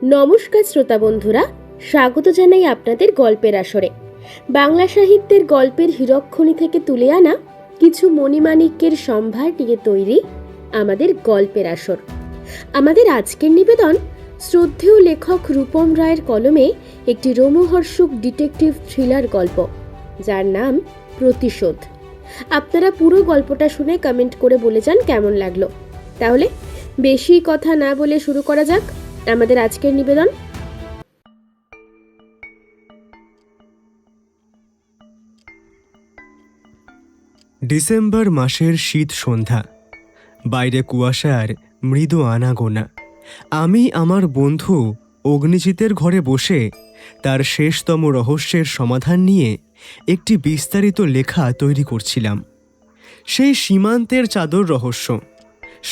নমস্কার শ্রোতা বন্ধুরা, স্বাগত জানাই আপনাদের গল্পের আসরে। বাংলা সাহিত্যের গল্পের হীরকখনি থেকে তুলে আনা কিছু মণিমাণিক্যের সম্ভার নিয়ে তৈরি আমাদের গল্পের আসর। আমাদের আজকের নিবেদন শ্রদ্ধেয় লেখক রূপম রায়ের কলমে একটি রোমহর্ষক ডিটেকটিভ থ্রিলার গল্প, যার নাম প্রতিশোধ। আপনারা পুরো গল্পটা শুনে কমেন্ট করে বলে যান কেমন লাগলো। তাহলে বেশি কথা না বলে শুরু করা যাক আমাদের আজকের নিবেদন। ডিসেম্বর মাসের শীত সন্ধ্যা, বাইরে কুয়াশার মৃদু আনাগোনা। আমি আমার বন্ধু অগ্নিজিতের ঘরে বসে তার শেষতম রহস্যের সমাধান নিয়ে একটি বিস্তারিত লেখা তৈরি করছিলাম। সেই সীমান্তের চাদর রহস্য,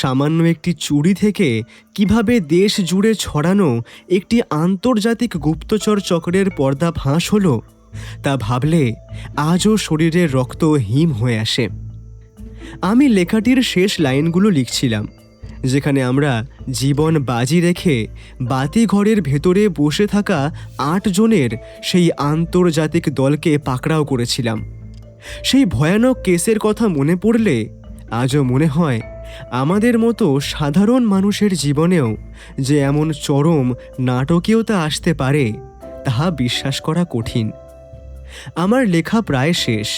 সামান্য একটি চুরি থেকে কিভাবে দেশ জুড়ে ছড়ানো একটি আন্তর্জাতিক গুপ্তচর চক্রের পর্দা ফাঁস হলো, তা ভাবলে আজও শরীরের রক্ত হিম হয়ে আসে। আমি লেখাটির শেষ লাইনগুলো লিখছিলাম, যেখানে আমরা জীবন বাজি রেখে বাতিঘরের ভেতরে বসে থাকা ৮ জনের সেই আন্তর্জাতিক দলকে পাকড়াও করেছিলাম। সেই ভয়ানক কেসের কথা মনে পড়লে আজও মনে হয় আমাদের মতো সাধারণ মানুষের জীবনেও যে এমন চরম নাটকীয়তা আসতে পারে, তাহা বিশ্বাস করা কঠিন। আমার লেখা প্রায় শেষ।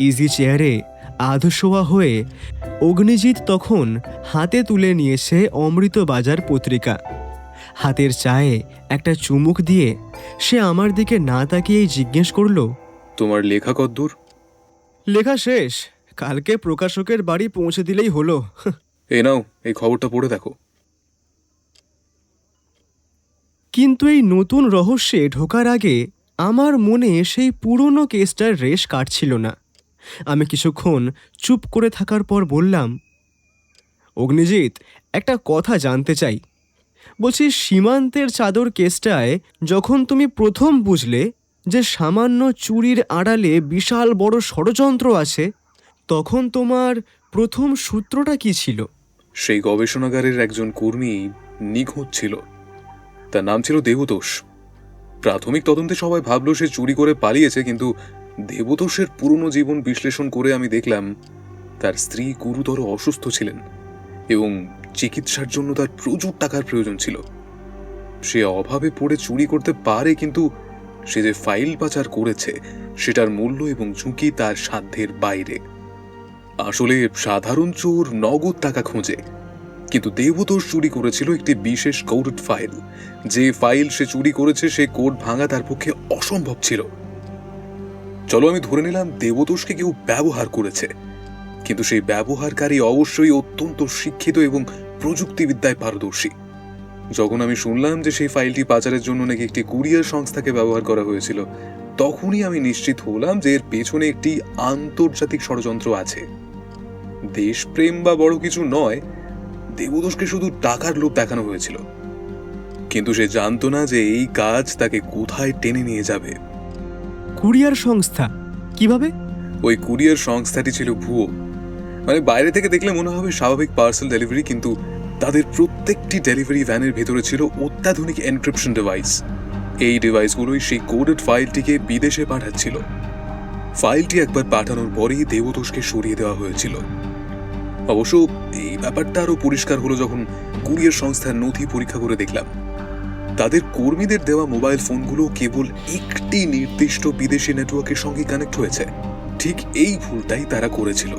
ইজি চেয়ারে আধশোয়া হয়ে অগ্নিজিৎ তখন হাতে তুলে নিয়েছে অমৃতবাজার পত্রিকা। হাতের চায়ে একটা চুমুক দিয়ে সে আমার দিকে না তাকিয়েই জিজ্ঞেস করল, তোমার লেখা কদ্দূর? লেখা শেষ, কালকে প্রকাশকের বাড়ি পৌঁছে দিলেই হলো। এই নাও, এই খবরটা পড়ে দেখো। কিন্তু এই নতুন রহস্যে ঢোকার আগে আমার মনে সেই পুরনো কেসটার রেশ কাটছিল না। আমি কিছুক্ষণ চুপ করে থাকার পর বললাম, অগ্নিজিৎ, একটা কথা জানতে চাই। বলছি, সীমান্তের চাদর কেসটায় যখন তুমি প্রথম বুঝলে যে সামান্য চুরির আড়ালে বিশাল বড় ষড়যন্ত্র আছে, তখন তোমার প্রথম সূত্রটা কি ছিল? সেই গবেষণাগারের একজন কর্মী নিখোঁজ ছিল। তার নাম ছিল দেবতোষ। প্রাথমিক তদন্তে সবাই ভাবলো সে চুরি করে পালিয়েছে, কিন্তু দেবতোষের পুরনো জীবন বিশ্লেষণ করে আমি দেখলাম তার স্ত্রী গুরুতর অসুস্থ ছিলেন এবং চিকিৎসার জন্য তার প্রচুর টাকার প্রয়োজন ছিল। সে অভাবে পড়ে চুরি করতে পারে, কিন্তু সে যে ফাইল পাচার করেছে সেটার মূল্য এবং ঝুঁকি তার সাধ্যের বাইরে। আসলে সাধারণ চোর নগদ টাকা খোঁজে, কিন্তু দেবতোষ চুরি করেছিল একটি বিশেষ কোডেড ফাইল। যে ফাইল সে চুরি করেছে সে কোড ভাঙা তার পক্ষে অসম্ভব ছিল। চলো, আমি ধরে নিলাম দেবতোষকে কেউ ব্যবহার করেছে, কিন্তু সেই ব্যবহারকারী অবশ্যই অত্যন্ত শিক্ষিত এবং প্রযুক্তিবিদ্যায় পারদর্শী। যখন আমি শুনলাম যে সেই ফাইলটি পাচারের জন্য নাকি একটি কুরিয়ার সংস্থাকে ব্যবহার করা হয়েছিল, তখনই আমি নিশ্চিত হলাম যে এর পেছনে একটি আন্তর্জাতিক ষড়যন্ত্র আছে। দেশপ্রেম বা বড় কিছু নয়, দেবতোষকে শুধু টাকার লোভ দেখানো হয়েছিল, কিন্তু সে জানতো না যে এই কাজ তাকে কোথায় টেনে নিয়ে যাবে। কুরিয়ার সংস্থা? কিভাবে? ওই কুরিয়ার সংস্থাটি ছিল ভুয়ো। মানে বাইরে থেকে দেখলে মনে হবে স্বাভাবিক পার্সেল ডেলিভারি, কিন্তু তাদের প্রত্যেকটি ডেলিভারি ভ্যানের ভেতরে ছিল অত্যাধুনিক এনক্রিপশন ডিভাইস। এই ডিভাইসগুলোই সেই কোডেড ফাইলটিকে বিদেশে পাঠাচ্ছিল। ফাইলটি একবার পাঠানোর পরেই দেবতোষকে সরিয়ে দেওয়া হয়েছিল। অবশ্য এই ব্যাপারটা আরো পরিষ্কার হলো যখন কুরিয়ার সংস্থার নথি পরীক্ষা করে দেখলাম তাদের কর্মীদের দেওয়া মোবাইল ফোনগুলো কেবল একটি নির্দিষ্ট বিদেশি নেটওয়ার্কের সঙ্গে কানেক্ট হয়েছে। ঠিক এই ভুলটাই তারা করেছিল।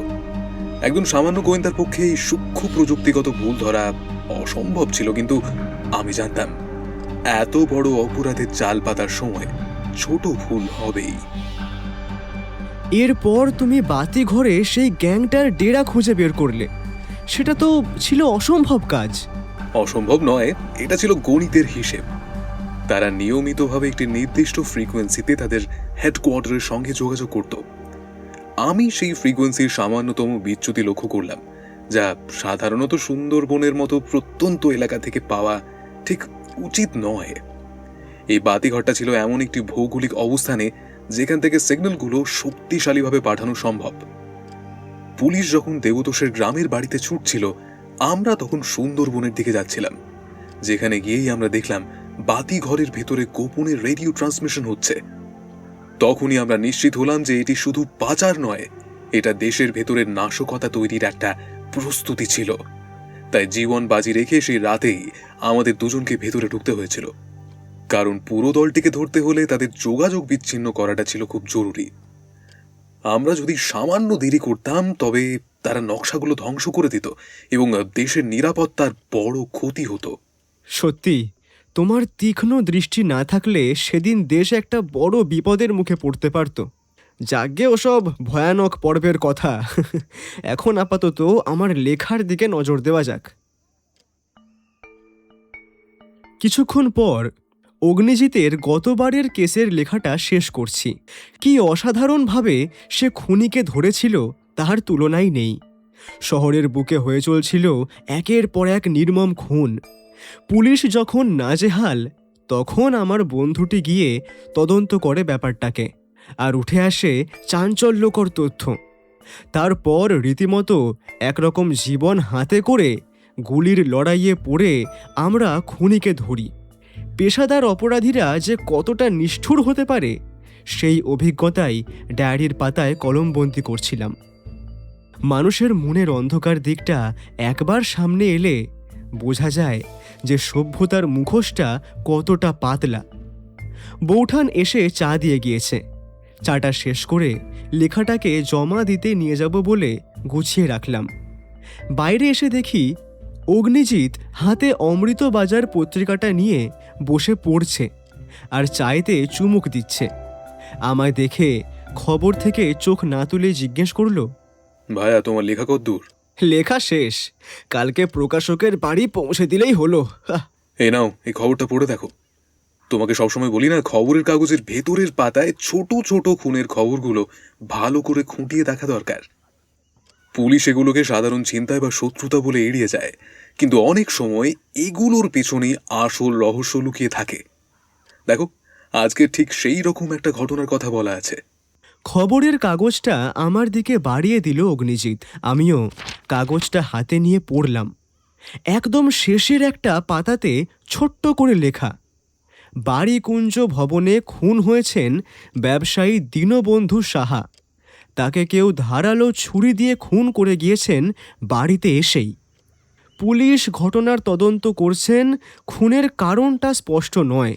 একজন সামান্য গোয়েন্দার পক্ষে এই সূক্ষ্ম প্রযুক্তিগত ভুল ধরা অসম্ভব ছিল, কিন্তু আমি জানতাম এত বড় অপরাধের চাল পাতার সময় ছোট ভুল হবেই। এরপর তুমি বাতি ঘরে সেই গ্যাংটার ডেরা খুঁজে বের করলে। সেটা তো ছিল অসম্ভব কাজ। অসম্ভব নয়, এটা ছিল গণিতের হিসেব। তারা নিয়মিতভাবে একটি নির্দিষ্ট ফ্রিকোয়েন্সিতে তাদের হেডকোয়ার্টারের সঙ্গে যোগাযোগ করত। আমি সেই ফ্রিকোয়েন্সির সামান্যতম বিচ্যুতি লক্ষ্য করলাম, যা সাধারণত সুন্দরবনের মতো প্রত্যন্ত এলাকা থেকে পাওয়া ঠিক উচিত নয়। এই বাতিঘরটা ছিল এমন একটি ভৌগোলিক অবস্থানে যেখান থেকে সিগন্যালগুলো শক্তিশালীভাবে পাঠানো সম্ভব। পুলিশ যখন দেবতোষের গ্রামের বাড়িতে ছুটছিল, আমরা তখন সুন্দরবনের দিকে যাচ্ছিলাম, যেখানে গিয়েই আমরা দেখলাম বাতি ঘরের ভেতরে গোপনে রেডিও ট্রান্সমিশন হচ্ছে। তখনই আমরা নিশ্চিত হলাম যে এটি শুধু পাচার নয়, এটা দেশের ভেতরের নাশকতা তৈরির একটা প্রস্তুতি ছিল। তাই জীবন বাজি রেখে সেই রাতেই আমাদের দুজনকে ভেতরে ঢুকতে হয়েছিল, কারণ পুরো দলটিকে ধরতে হলে তাদের যোগাযোগ বিচ্ছিন্ন করাটা ছিল খুব জরুরি। আমরা যদি সামান্য দেরি করতাম তবে তারা নকশাগুলো ধ্বংস করে দিত এবং দেশের নিরাপত্তার বড় ক্ষতি হতো। সত্যি, তোমার তীক্ষ্ণ দৃষ্টি না থাকলে সেদিন দেশ একটা বড় বিপদের মুখে পড়তে পারত। যাগ্গে ওসব ভয়ানক পর্বের কথা। এখন আপাতত আমার লেখার দিকে নজর দেওয়া যাক। কিছুক্ষণ পর অগ্নিজিতের গতবারের কেসের লেখাটা শেষ করছি। কি অসাধারণভাবে সে খুনিকে ধরেছিল তার তুলনাই নেই। শহরের বুকে হয়ে চলছিল একের পর এক নির্মম খুন। পুলিশ যখন নাজেহাল, তখন আমার বন্ধুটি গিয়ে তদন্ত করে ব্যাপারটাকে, আর উঠে আসে চাঞ্চল্যকর তথ্য। তারপর রীতিমতো একরকম জীবন হাতে করে গুলির লড়াইয়ে পড়ে আমরা খুনিকে ধরি। পেশাদার অপরাধীরা যে কতটা নিষ্ঠুর হতে পারে সেই অভিজ্ঞতাই ডায়েরির পাতায় কলমবন্দি করছিলাম। মানুষের মনের অন্ধকার দিকটা একবার সামনে এলে বোঝা যায় যে সভ্যতার মুখোশটা কতটা পাতলা। বৌঠান এসে চা দিয়ে গিয়েছে। চাটা শেষ করে লেখাটাকে জমা দিতে নিয়ে যাব বলে গুছিয়ে রাখলাম। বাইরে এসে দেখি অগ্নিজিৎ হাতে অমৃতবাজার পত্রিকাটা নিয়ে বসে পড়ছে আর চায়েতে চুমুক দিচ্ছে। আমায় দেখে খবর থেকে চোখ না তুলে জিজ্ঞেস করলো, ভাইয়া, তোমার লেখা কতদূর? লেখা শেষ, কালকে প্রকাশকের বাড়ি পৌঁছে দিলেই হলো। এই নাও, এই খবরটা পড়ে দেখো। তোমাকে সবসময় বলি না, খবরের কাগজের ভেতরের পাতায় ছোট ছোট খুনের খবরগুলো ভালো করে খুঁটিয়ে দেখা দরকার। পুলিশ এগুলোকে সাধারণ চিন্তায় বা শত্রুতা বলে এড়িয়ে যায়, কিন্তু অনেক সময় এগুলোর পেছনে আসল রহস্য লুকিয়ে থাকে। দেখো, আজকে ঠিক সেই রকম একটা ঘটনার কথা বলা আছে। খবরের কাগজটা আমার দিকে বাড়িয়ে দিল অগ্নিজিৎ। আমিও কাগজটা হাতে নিয়ে পড়লাম। একদম শেষের একটা পাতাতে ছোট্ট করে লেখা, বাড়িকুঞ্জ ভবনে খুন হয়েছেন ব্যবসায়ী দীনবন্ধু সাহা। তাকে কেউ ধারালো ছুরি দিয়ে খুন করে গিয়েছেন বাড়িতে এসেই। পুলিশ ঘটনার তদন্ত করছেন, খুনের কারণটা স্পষ্ট নয়।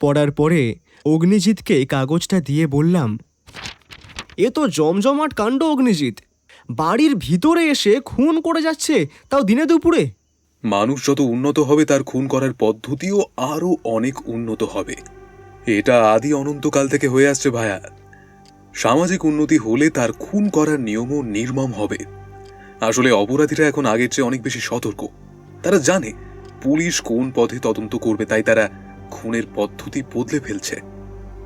পড়ার পরে অগ্নিজিৎকে কাগজটা দিয়ে বললাম, এ তো জমজমাট কাণ্ড অগ্নিজিৎ। বাড়ির ভিতরে এসে খুন করে যাচ্ছে, তাও দিনে দুপুরে। মানুষ যত উন্নত হবে তার খুন করার পদ্ধতিও আরো অনেক উন্নত হবে। এটা আদি অনন্তকাল থেকে হয়ে আসছে ভাইয়া। সামাজিক উন্নতি হলে তার খুন করার নিয়মও নির্মম হবে। আসলে অপরাধীরা এখন আগের চেয়ে অনেক বেশি সতর্ক। তারা জানে পুলিশ কোন পথে তদন্ত করবে, তাই তারা খুনের পদ্ধতি বদলে ফেলছে।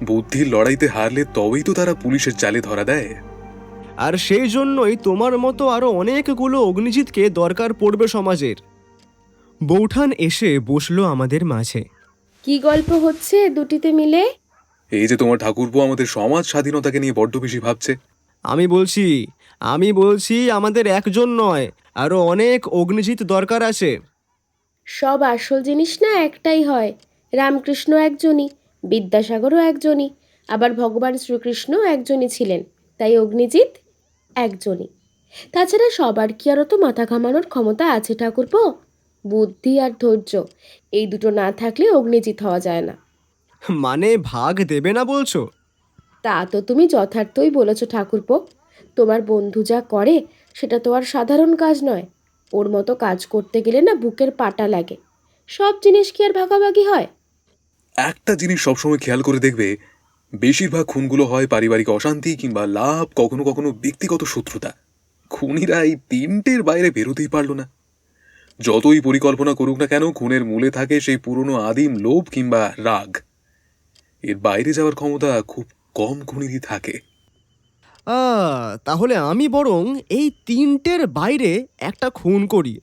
বুদ্ধির লড়াইতে হারলে তবেই তো তারা পুলিশের জালে ধরা দেয়। আর সেই জন্যই তোমার মতো আরো অনেকগুলো অগ্নিজিৎকে দরকার পড়বে সমাজের। বৌঠান এসে বসলো আমাদের মাঝে। কি গল্প হচ্ছে দুটিতে মিলে? এই যে তোমার ঠাকুরপো আমাদের সমাজ স্বাধীনতাকে নিয়ে বড্ড বেশি ভাবছে। আমি বলছি আমাদের একজন নয়, আরো অনেক অগ্নিজিৎ দরকার আছে। সব আসল জিনিস না একটাই হয়। রামকৃষ্ণ একজনই, বিদ্যাসাগরও একজনই, আবার ভগবান শ্রীকৃষ্ণ একজনই ছিলেন, তাই অগ্নিজিৎ একজনই। তাছাড়া সবার কি আর অত মাথা ঘামানোর ক্ষমতা আছে ঠাকুরপো? বুদ্ধি আর ধৈর্য, এই দুটো না থাকলে অগ্নিজিৎ হওয়া যায় না। মানে ভাগ দেবে না বলছো? তা তো তুমি যথার্থই বলেছ ঠাকুরপো। তোমার বন্ধু যা করে সেটা তো আর সাধারণ কাজ নয়। ওর মতো কাজ করতে গেলে না বুকের পাটা লাগে। সব জিনিস কি আর ভাগাভাগি হয়? একটা জিনিস সবসময় খেয়াল করে দেখবে, বেশিরভাগ খুনগুলো হয় পারিবারিক অশান্তি কিংবা লাভ, কখনো কখনো ব্যক্তিগত শত্রুতা। খুনিরা এই তিনটের বাইরে বেরোতেই পারল না। যতই পরিকল্পনা করুক না কেন, খুনের মূলে থাকে সেই পুরনো আদিম লোভ কিংবা রাগ। এর বাইরে যাওয়ার ক্ষমতা খুব কম খুনিরই থাকে। তাহলে আমি বরং এই তিনটের বাইরে একটা খুন করি।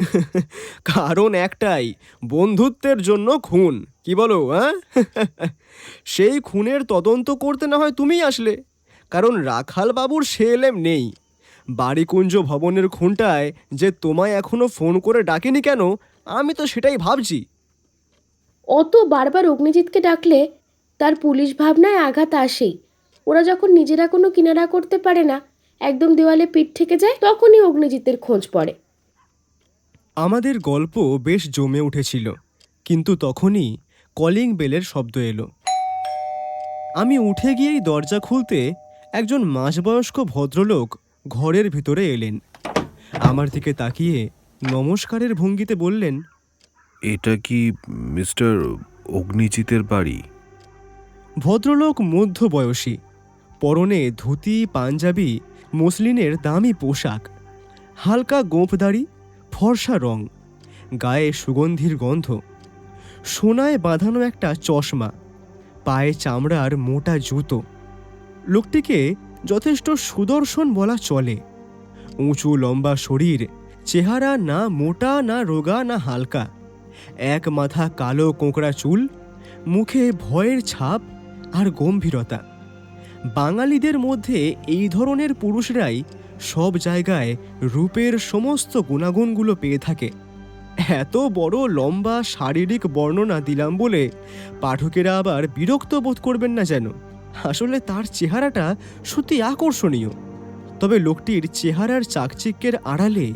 কারণ একটাই, বন্ধুত্বের জন্য খুন। কি বলো? সেই খুনের তদন্ত করতে না হয় তুমিই আসলে, কারণ রাখাল বাবুর সে এলেম নেই। বাড়িকুঞ্জ ভবনের খুনটায় যে তোমায় এখনো ফোন করে ডাকেনি কেন, আমি তো সেটাই ভাবছি। অত বারবার অগ্নিজিৎকে ডাকলে তার পুলিশ ভাবনায় আঘাত আসেই। ওরা যখন নিজেরা কোনো কিনারা করতে পারে না, একদম দেওয়ালে পিঠ থেকে যায়, তখনই অগ্নিজিতের খোঁজ পড়ে। আমাদের গল্প বেশ জমে উঠেছিল, কিন্তু তখনই কলিং বেলের শব্দ এলো। আমি উঠে গিয়েই দরজা খুলতে একজন মাঝবয়স্ক ভদ্রলোক ঘরের ভিতরে এলেন। আমার দিকে তাকিয়ে নমস্কারের ভঙ্গিতে বললেন, এটা কি মিস্টার অগ্নিজিতের বাড়ি? ভদ্রলোক মধ্যবয়সী, পরনে ধুতি, পাঞ্জাবি, মসলিনের দামি পোশাক, হালকা গোঁফদাড়ি, ফর্সা রং, গায়ে সুগন্ধির গন্ধ, সোনায় বাঁধানো একটা চশমা, পায়ে চামড়ার মোটা জুতো। লোকটিকে যথেষ্ট সুদর্শন বলা চলে। উঁচু লম্বা শরীর, চেহারা না মোটা না রোগা না হালকা, এক মাথা কালো কোঁকড়া চুল, মুখে ভয়ের ছাপ আর গম্ভীরতা। বাঙালিদের মধ্যে এই ধরনের পুরুষরাই সব জায়গায় রূপের সমস্ত গুণাগুণগুলো পেয়ে থাকে। এত বড় লম্বা শারীরিক বর্ণনা দিলাম বলে পাঠকেরা আবার বিরক্ত বোধ করবেন না যেন। আসলে তার চেহারাটা সত্যি আকর্ষণীয়, তবে লোকটির চেহারার চাকচিক্যের আড়ালে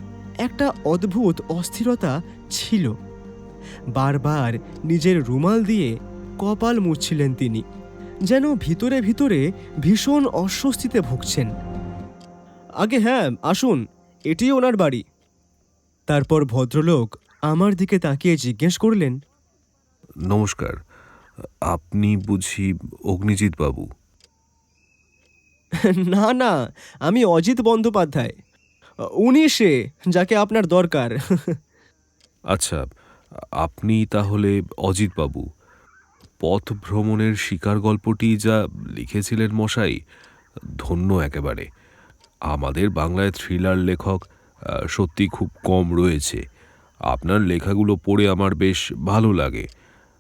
একটা অদ্ভুত অস্থিরতা ছিল। বারবার নিজের রুমাল দিয়ে কপাল মুছছিলেন তিনি, যেন ভিতরে ভিতরে ভীষণ অস্বস্তিতে ভুগছেন। আগে হ্যাঁ, আসুন, এটি ওনার বাড়ি। তারপর ভদ্রলোক আমার দিকে তাকিয়ে জিজ্ঞেস করলেন, নমস্কার, আপনি বুঝি অগ্নিজিৎ বাবু? না না, আমি অজিত বন্দ্যোপাধ্যায়। উনি সে যাকে আপনার দরকার। আচ্ছা, আপনি তাহলে অজিত বাবু। পথ ভ্রমণের শিকার গল্পটি যা লিখেছিলেন মশাই, ধন্য একেবারে। আমাদের বাংলায় থ্রিলার লেখক সত্যি খুব কম রয়েছে। আপনার লেখাগুলো পড়ে আমার বেশ ভালো লাগে।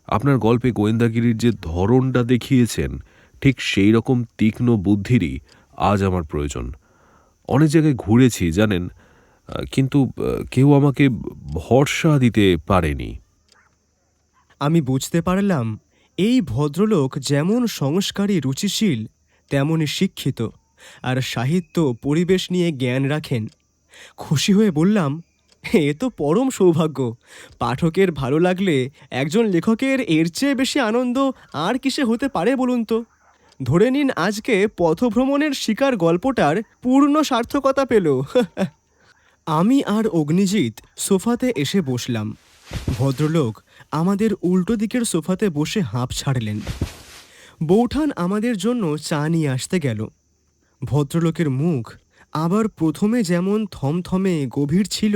আপনার গল্পে গোয়েন্দাগিরির যে ধরনটা দেখিয়েছেন, ঠিক সেই রকম তীক্ষ্ণ বুদ্ধিরই আজ আমার প্রয়োজন। অনেক জায়গায় ঘুরেছি জানেন, কিন্তু কেউ আমাকে ভরসা দিতে পারেনি। আমি বুঝতে পারলাম এই ভদ্রলোক যেমন সংস্কারী রুচিশীল, তেমনই শিক্ষিত, আর সাহিত্য পরিবেশ নিয়ে জ্ঞান রাখেন। খুশি হয়ে বললাম, এ তো পরম সৌভাগ্য। পাঠকের ভালো লাগলে একজন লেখকের এর চেয়ে বেশি আনন্দ আর কিসে হতে পারে বলুন তো। ধরে নিন আজকে পথভ্রমণের শিকার গল্পটার পূর্ণ সার্থকতা পেল। আমি আর অগ্নিজিৎ সোফাতে এসে বসলাম। ভদ্রলোক আমাদের উল্টো দিকের সোফাতে বসে হাঁপ ছাড়লেন। বৌঠান আমাদের জন্য চা নিয়ে আসতে গেল। ভদ্রলোকের মুখ আবার প্রথমে যেমন থমথমে গভীর ছিল,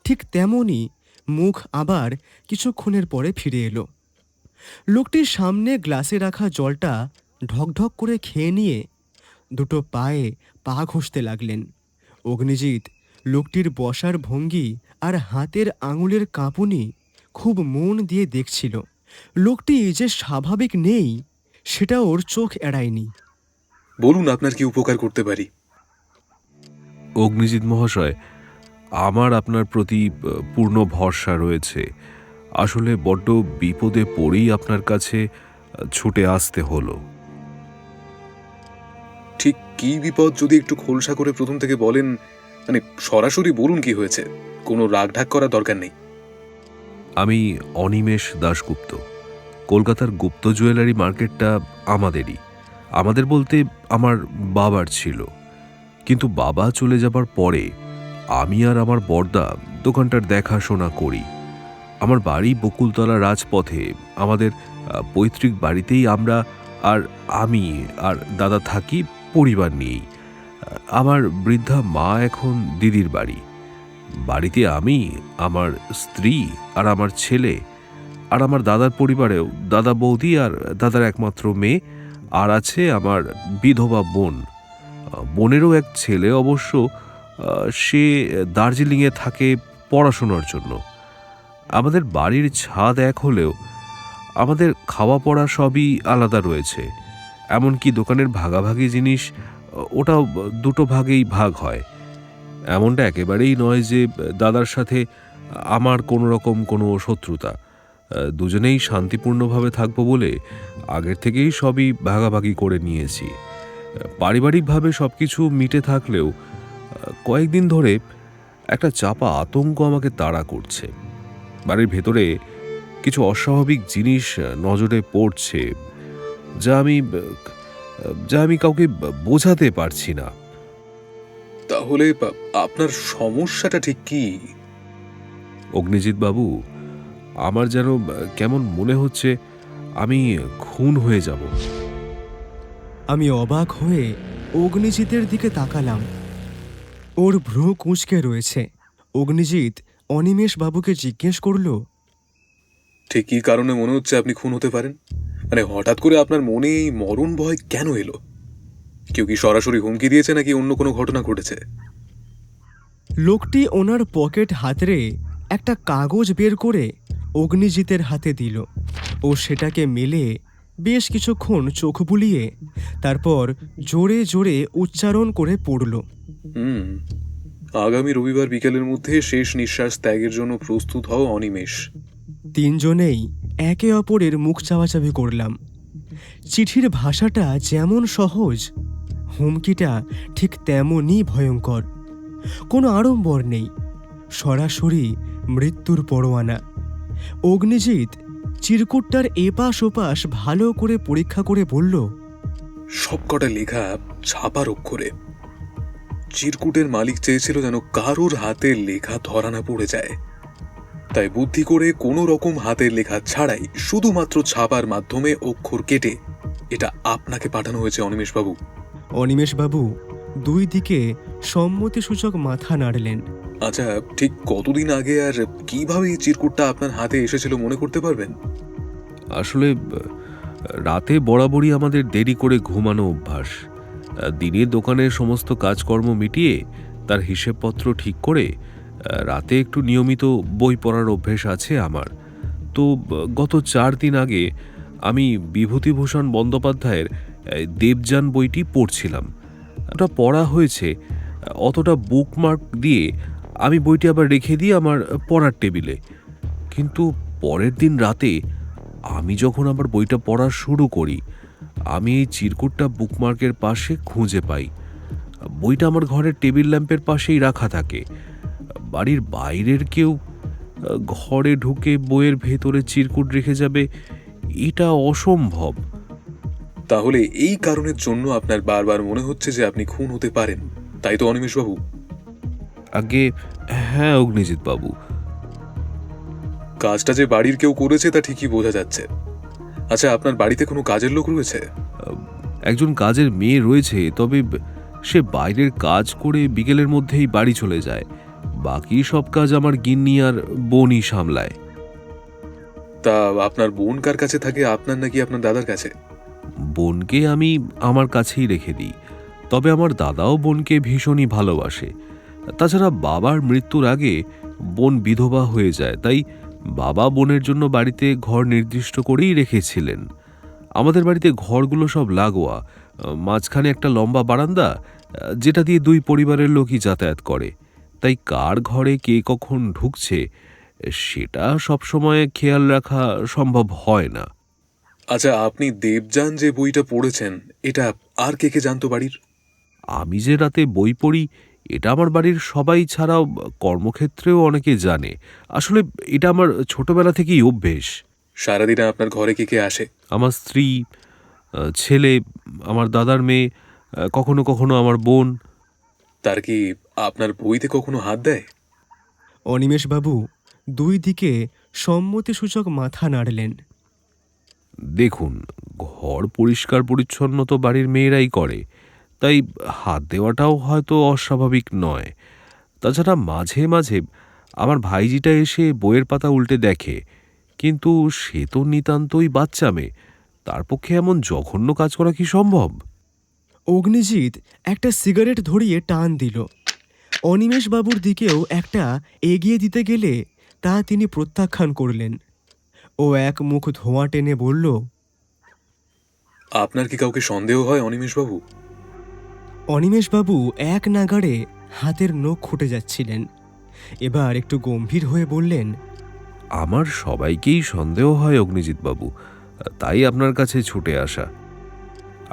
ঠিক তেমনই মুখ আবার কিছুক্ষণের পরে ফিরে এলো। লোকটির সামনে গ্লাসে রাখা জলটা ঢকঢক করে খেয়ে নিয়ে দুটো পায়ে পা ঘষতে লাগলেন। অগ্নিজিৎ লোকটির বসার ভঙ্গি আর হাতের আঙুলের কাঁপুনি খুব মন দিয়ে দেখছিল। লোকটি যে স্বাভাবিক নেই সেটা ওর চোখ এড়ায়নি। বলুন, আপনার কি উপকার করতে পারি? অগ্নিজিৎ মহাশয়, আমার আপনার প্রতি পূর্ণ ভরসা রয়েছে। আসলে বড্ড বিপদে পড়েই আপনার কাছে ছুটে আসতে হলো। ঠিক কি বিপদ যদি একটু খোলসা করে প্রথম থেকে বলেন, মানে সরাসরি বলুন কি হয়েছে, কোনো রাগঢাক করার দরকার নেই। আমি অনিমেষ দাশগুপ্ত। কলকাতার গুপ্ত জুয়েলারি মার্কেটটা আমাদেরই। আমাদের বলতে আমার বাবার ছিল, কিন্তু বাবা চলে যাবার পরে আমি আর আমার বড়দা দোকানটার দেখাশোনা করি। আমার বাড়ি বকুলতলা রাজপথে। আমাদের পৈতৃক বাড়িতেই আমরা আর আমি আর দাদা থাকি পরিবার নিয়েই। আমার বৃদ্ধা মা এখন দিদির বাড়ি। বাড়িতে আমি, আমার স্ত্রী আর আমার ছেলে, আর আমার দাদার পরিবারেও দাদা বৌদি আর দাদার একমাত্র মেয়ে, আর আছে আমার বিধবা বোন। বোনেরও এক ছেলে, অবশ্য সে দার্জিলিংয়ে থাকে পড়াশোনার জন্য। আমাদের বাড়ির ছাদ এক হলেও আমাদের খাওয়া পড়া সবই আলাদা রয়েছে। এমনকি দোকানের ভাগাভাগি জিনিস, ওটাও দুটো ভাগেই ভাগ হয়। এমনটা একেবারেই নয় যে দাদার সাথে আমার কোনো রকম কোনো শত্রুতা। দুজনেই শান্তিপূর্ণভাবে থাকবো বলে আগের থেকেই সবই ভাগাভাগি করে নিয়েছি। পারিবারিকভাবে সব কিছু মিটে থাকলেও কয়েকদিন ধরে একটা চাপা আতঙ্ক আমাকে তাড়া করছে। বাড়ির ভেতরে কিছু অস্বাভাবিক জিনিস নজরে পড়ছে, যা আমি কাউকে বোঝাতে পারছি না। তাহলে আপনার সমস্যাটা ঠিক কি? অগ্নিজিৎ বাবু, আমার যেন কেমন মনে হচ্ছে আমি খুন হয়ে যাব। আমি অবাক হয়ে অগ্নিজিতের দিকে তাকালাম। ওর ভ্রু কুঁচকে রয়েছে। অগ্নিজিৎ অনিমেষ বাবুকে জিজ্ঞেস করল, ঠিক কি কারণে মনে হচ্ছে আপনি খুন হতে পারেন? মানে হঠাৎ করে আপনার মনে এই মরণ ভয় কেন এলো? কেউ কি সরাসরি হুমকি দিয়েছে নাকি অন্য কোনো ঘটনা ঘটেছে? লোকটি ওনার পকেট হাতড়ে একটা কাগজ বের করে অগ্নিজিতের হাতে দিল। ও সেটাকে মেলে বেশ কিছুক্ষণ চোখ বুলিয়ে তারপর জোরে জোরে উচ্চারণ করে পড়ল। আগামী রবিবার বিকেলের মধ্যে শেষ নিঃশ্বাস ত্যাগের জন্য প্রস্তুত হও অনিমেষ। তিনজনেই একে অপরের মুখ চাওয়াচাবি করলাম। চিঠির ভাষাটা যেমন সহজ, হুমকিটা ঠিক তেমনই ভয়ঙ্কর। কোনো আড়ম্বর নেই, সরাসরি মৃত্যুর পরোয়ানা। অগ্নিজিৎ চিরকুটটার এপাশ ওপাশ ভালো করে পরীক্ষা করে বলল, সবকটা লেখা ছাপার অক্ষরে। চিরকুটের মালিক চেয়েছিল যেন কারোর হাতে লেখা ধরা না পড়ে যায়, তাই বুদ্ধি করে কোনো রকম হাতের লেখা ছাড়াই শুধুমাত্র ছাপার মাধ্যমে অক্ষর কেটে এটা আপনাকে পাঠানো হয়েছে অনিমেষবাবু। অনিমেষবাবু দুই দিকে সম্মতিসূচক মাথা নাড়লেন। আচ্ছা, ঠিক কতদিন আগে আর কিভাবে এই চিরকুটটা আপনার হাতে এসেছিল মনে করতে পারবেন? আসলে রাতে বরাবরই আমাদের দেরি করে ঘুমানো অভ্যাস। দিনে দোকানের সমস্ত কাজকর্ম মিটিয়ে তার হিসেবপত্র ঠিক করে রাতে একটু নিয়মিত বই পড়ার অভ্যেস আছে আমার। তো গত 4 দিন আগে আমি বিভূতিভূষণ বন্দ্যোপাধ্যায়ের দেবযান বইটি পড়ছিলাম। ওটা পড়া হয়েছে, অতটা বুকমার্ক দিয়ে আমি বইটি আবার রেখে দিই আমার পড়ার টেবিলে। কিন্তু পরের দিন রাতে আমি যখন আবার বইটা পড়া শুরু করি, আমি এই চিরকুটটা বুকমার্কের পাশে খুঁজে পাই। বইটা আমার ঘরের টেবিল ল্যাম্পের পাশেই রাখা থাকে। বাড়ির বাইরের কেউ ঘরে ঢুকে বইয়ের ভেতরে চিরকুট রেখে যাবে, এটা অসম্ভব। তাহলে এই কারণের জন্য আপনার বারবার মনে হচ্ছে যে আপনি খুন হতে পারেন, তাই তো অনিমেষবাবু? আগে হ্যাঁ অগ্নিজিৎ বাবু। কাজটা যে বাড়ির কেউ করেছে তা ঠিকই বোঝা যাচ্ছে। আচ্ছা, আপনার বাড়িতে কোনো কাজের লোক রয়েছে? একজন কাজের মেয়ে রয়েছে, তবে সে বাইরের কাজ করে বিকেলের মধ্যেই বাড়ি চলে যায়। বাকি সব কাজ আমার গিন্নি আর বোনই সামলায়। তা আপনার বোন কার কাছে থাকে, আপনার নাকি আপনার দাদার কাছে? বোনকে আমি আমার কাছেই রেখে দিই, তবে আমার দাদাও বোনকে ভীষণই ভালোবাসে। তাছাড়া বাবার মৃত্যুর আগে বোন বিধবা হয়ে যায়, তাই বাবা বোনের জন্য বাড়িতে ঘর নির্দিষ্ট করেই রেখেছিলেন। আমাদের বাড়িতে ঘরগুলো সব লাগোয়া, মাঝখানে একটা লম্বা বারান্দা, যেটা দিয়ে দুই পরিবারের লোকই যাতায়াত করে। তাই কার ঘরে কে কখন ঢুকছে সেটা সবসময় খেয়াল রাখা সম্ভব হয় না। আচ্ছা, আপনি দেবযান যে বইটা পড়েছেন এটা আর কে কে জানতো বাড়ির? আমি যে রাতে বই পড়ি এটা আমার বাড়ির সবাই ছাড়াও কর্মক্ষেত্রেও অনেকে জানে। আসলে এটা আমার ছোটবেলা থেকেই অভ্যেস। সারাদিনে আপনার ঘরে কে কে আসে? আমার স্ত্রী, ছেলে, আমার দাদার মেয়ে, কখনো কখনো আমার বোন। তার কি আপনার বইতে কখনো হাত দেয়? অনিমেষবাবু দুই দিকে সম্মতিসূচক মাথা নাড়লেন। দেখুন, ঘর পরিষ্কার পরিচ্ছন্ন তো বাড়ির মেয়েরাই করে, তাই হাত দেওয়াটাও হয়তো অস্বাভাবিক নয়। তাছাড়া মাঝে মাঝে আমার ভাইজিটা এসে বইয়ের পাতা উল্টে দেখে, কিন্তু সে তো নিতান্তই বাচ্চা মেয়ে, তার পক্ষে এমন জঘন্য কাজ করা কি সম্ভব? অগ্নিজিৎ একটা সিগারেট ধরিয়ে টান দিল। অনিমেষবাবুর দিকেও একটা এগিয়ে দিতে গেলে তা তিনি প্রত্যাখ্যান করলেন। ও এক মুখ ধোঁয়া টেনে বলল, আপনার কি কাউকে সন্দেহ হয় অনিমেষবাবু? অনিমেষবাবু এক নাগাড়ে হাতের নখ খুঁটে যাচ্ছিলেন। এবার একটু গম্ভীর হয়ে বললেন, আমার সবাইকেই সন্দেহ হয় অগ্নিজিৎ বাবু, তাই আপনার কাছে ছুটে আসা।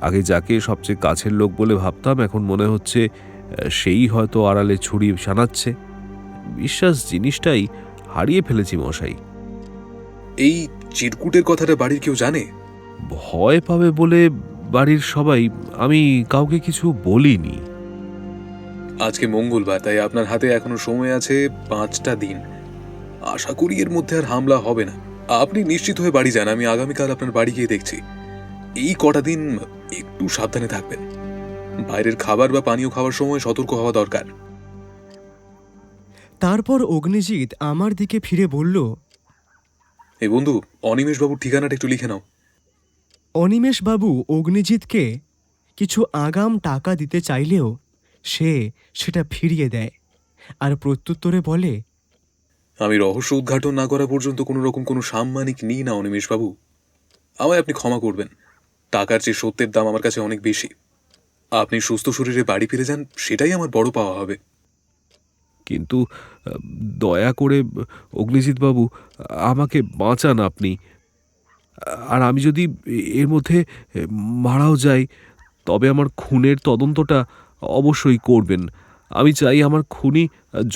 আগে যাকে সবচেয়ে কাছের লোক বলে ভাবতাম, এখন মনে হচ্ছে সেই হয়তো আড়ালে ছুরি শানাচ্ছে। বিশ্বাস জিনিসটাই হারিয়ে ফেলেছি মশাই। এই চিরকুটের কথাটা বাড়ির কেউ জানে? ভয় পাবে বলে বাড়ির সবাই, আমি কাউকে কিছু বলিনি। আজকে মঙ্গলবার, তাই আপনার হাতে এখনো সময় আছে 5টা দিন। আশা করি এর মধ্যে আর হামলা হবে না। আপনি নিশ্চিত হয়ে বাড়ি যান, আমি আগামীকাল আপনার বাড়ি গিয়ে দেখছি। এই কটা দিন একটু সাবধানে থাকবেন। বাইরের খাবার বা পানীয় খাওয়ার সময় সতর্ক হওয়া দরকার। তারপর অগ্নিজিৎ আমার দিকে ফিরে বলল, এই বন্ধু, অনিমেষ বাবুর ঠিকানাটা একটু লিখে নাও। অনিমেষবাবু অগ্নিজিৎকে কিছু আগাম টাকা দিতে চাইলেও সে সেটা ফিরিয়ে দেয় আর প্রত্যুত্তরে বলে, আমি রহস্য উদ্ঘাটন না করা পর্যন্ত কোনো রকম কোনো সাম্মানিক নিই না অনিমেষ বাবু। আমায় আপনি ক্ষমা করবেন। টাকার চেয়ে সত্যের দাম আমার কাছে অনেক বেশি। আপনি সুস্থ শরীরে বাড়ি ফিরে যান, সেটাই আমার বড় পাওয়া হবে। কিন্তু দয়া করে অগ্নিজিৎ বাবু, আমাকে বাঁচান আপনি। আর আমি যদি এর মধ্যে মারাও যাই, তবে আমার খুনের তদন্তটা অবশ্যই করবেন। আমি চাই আমার খুনি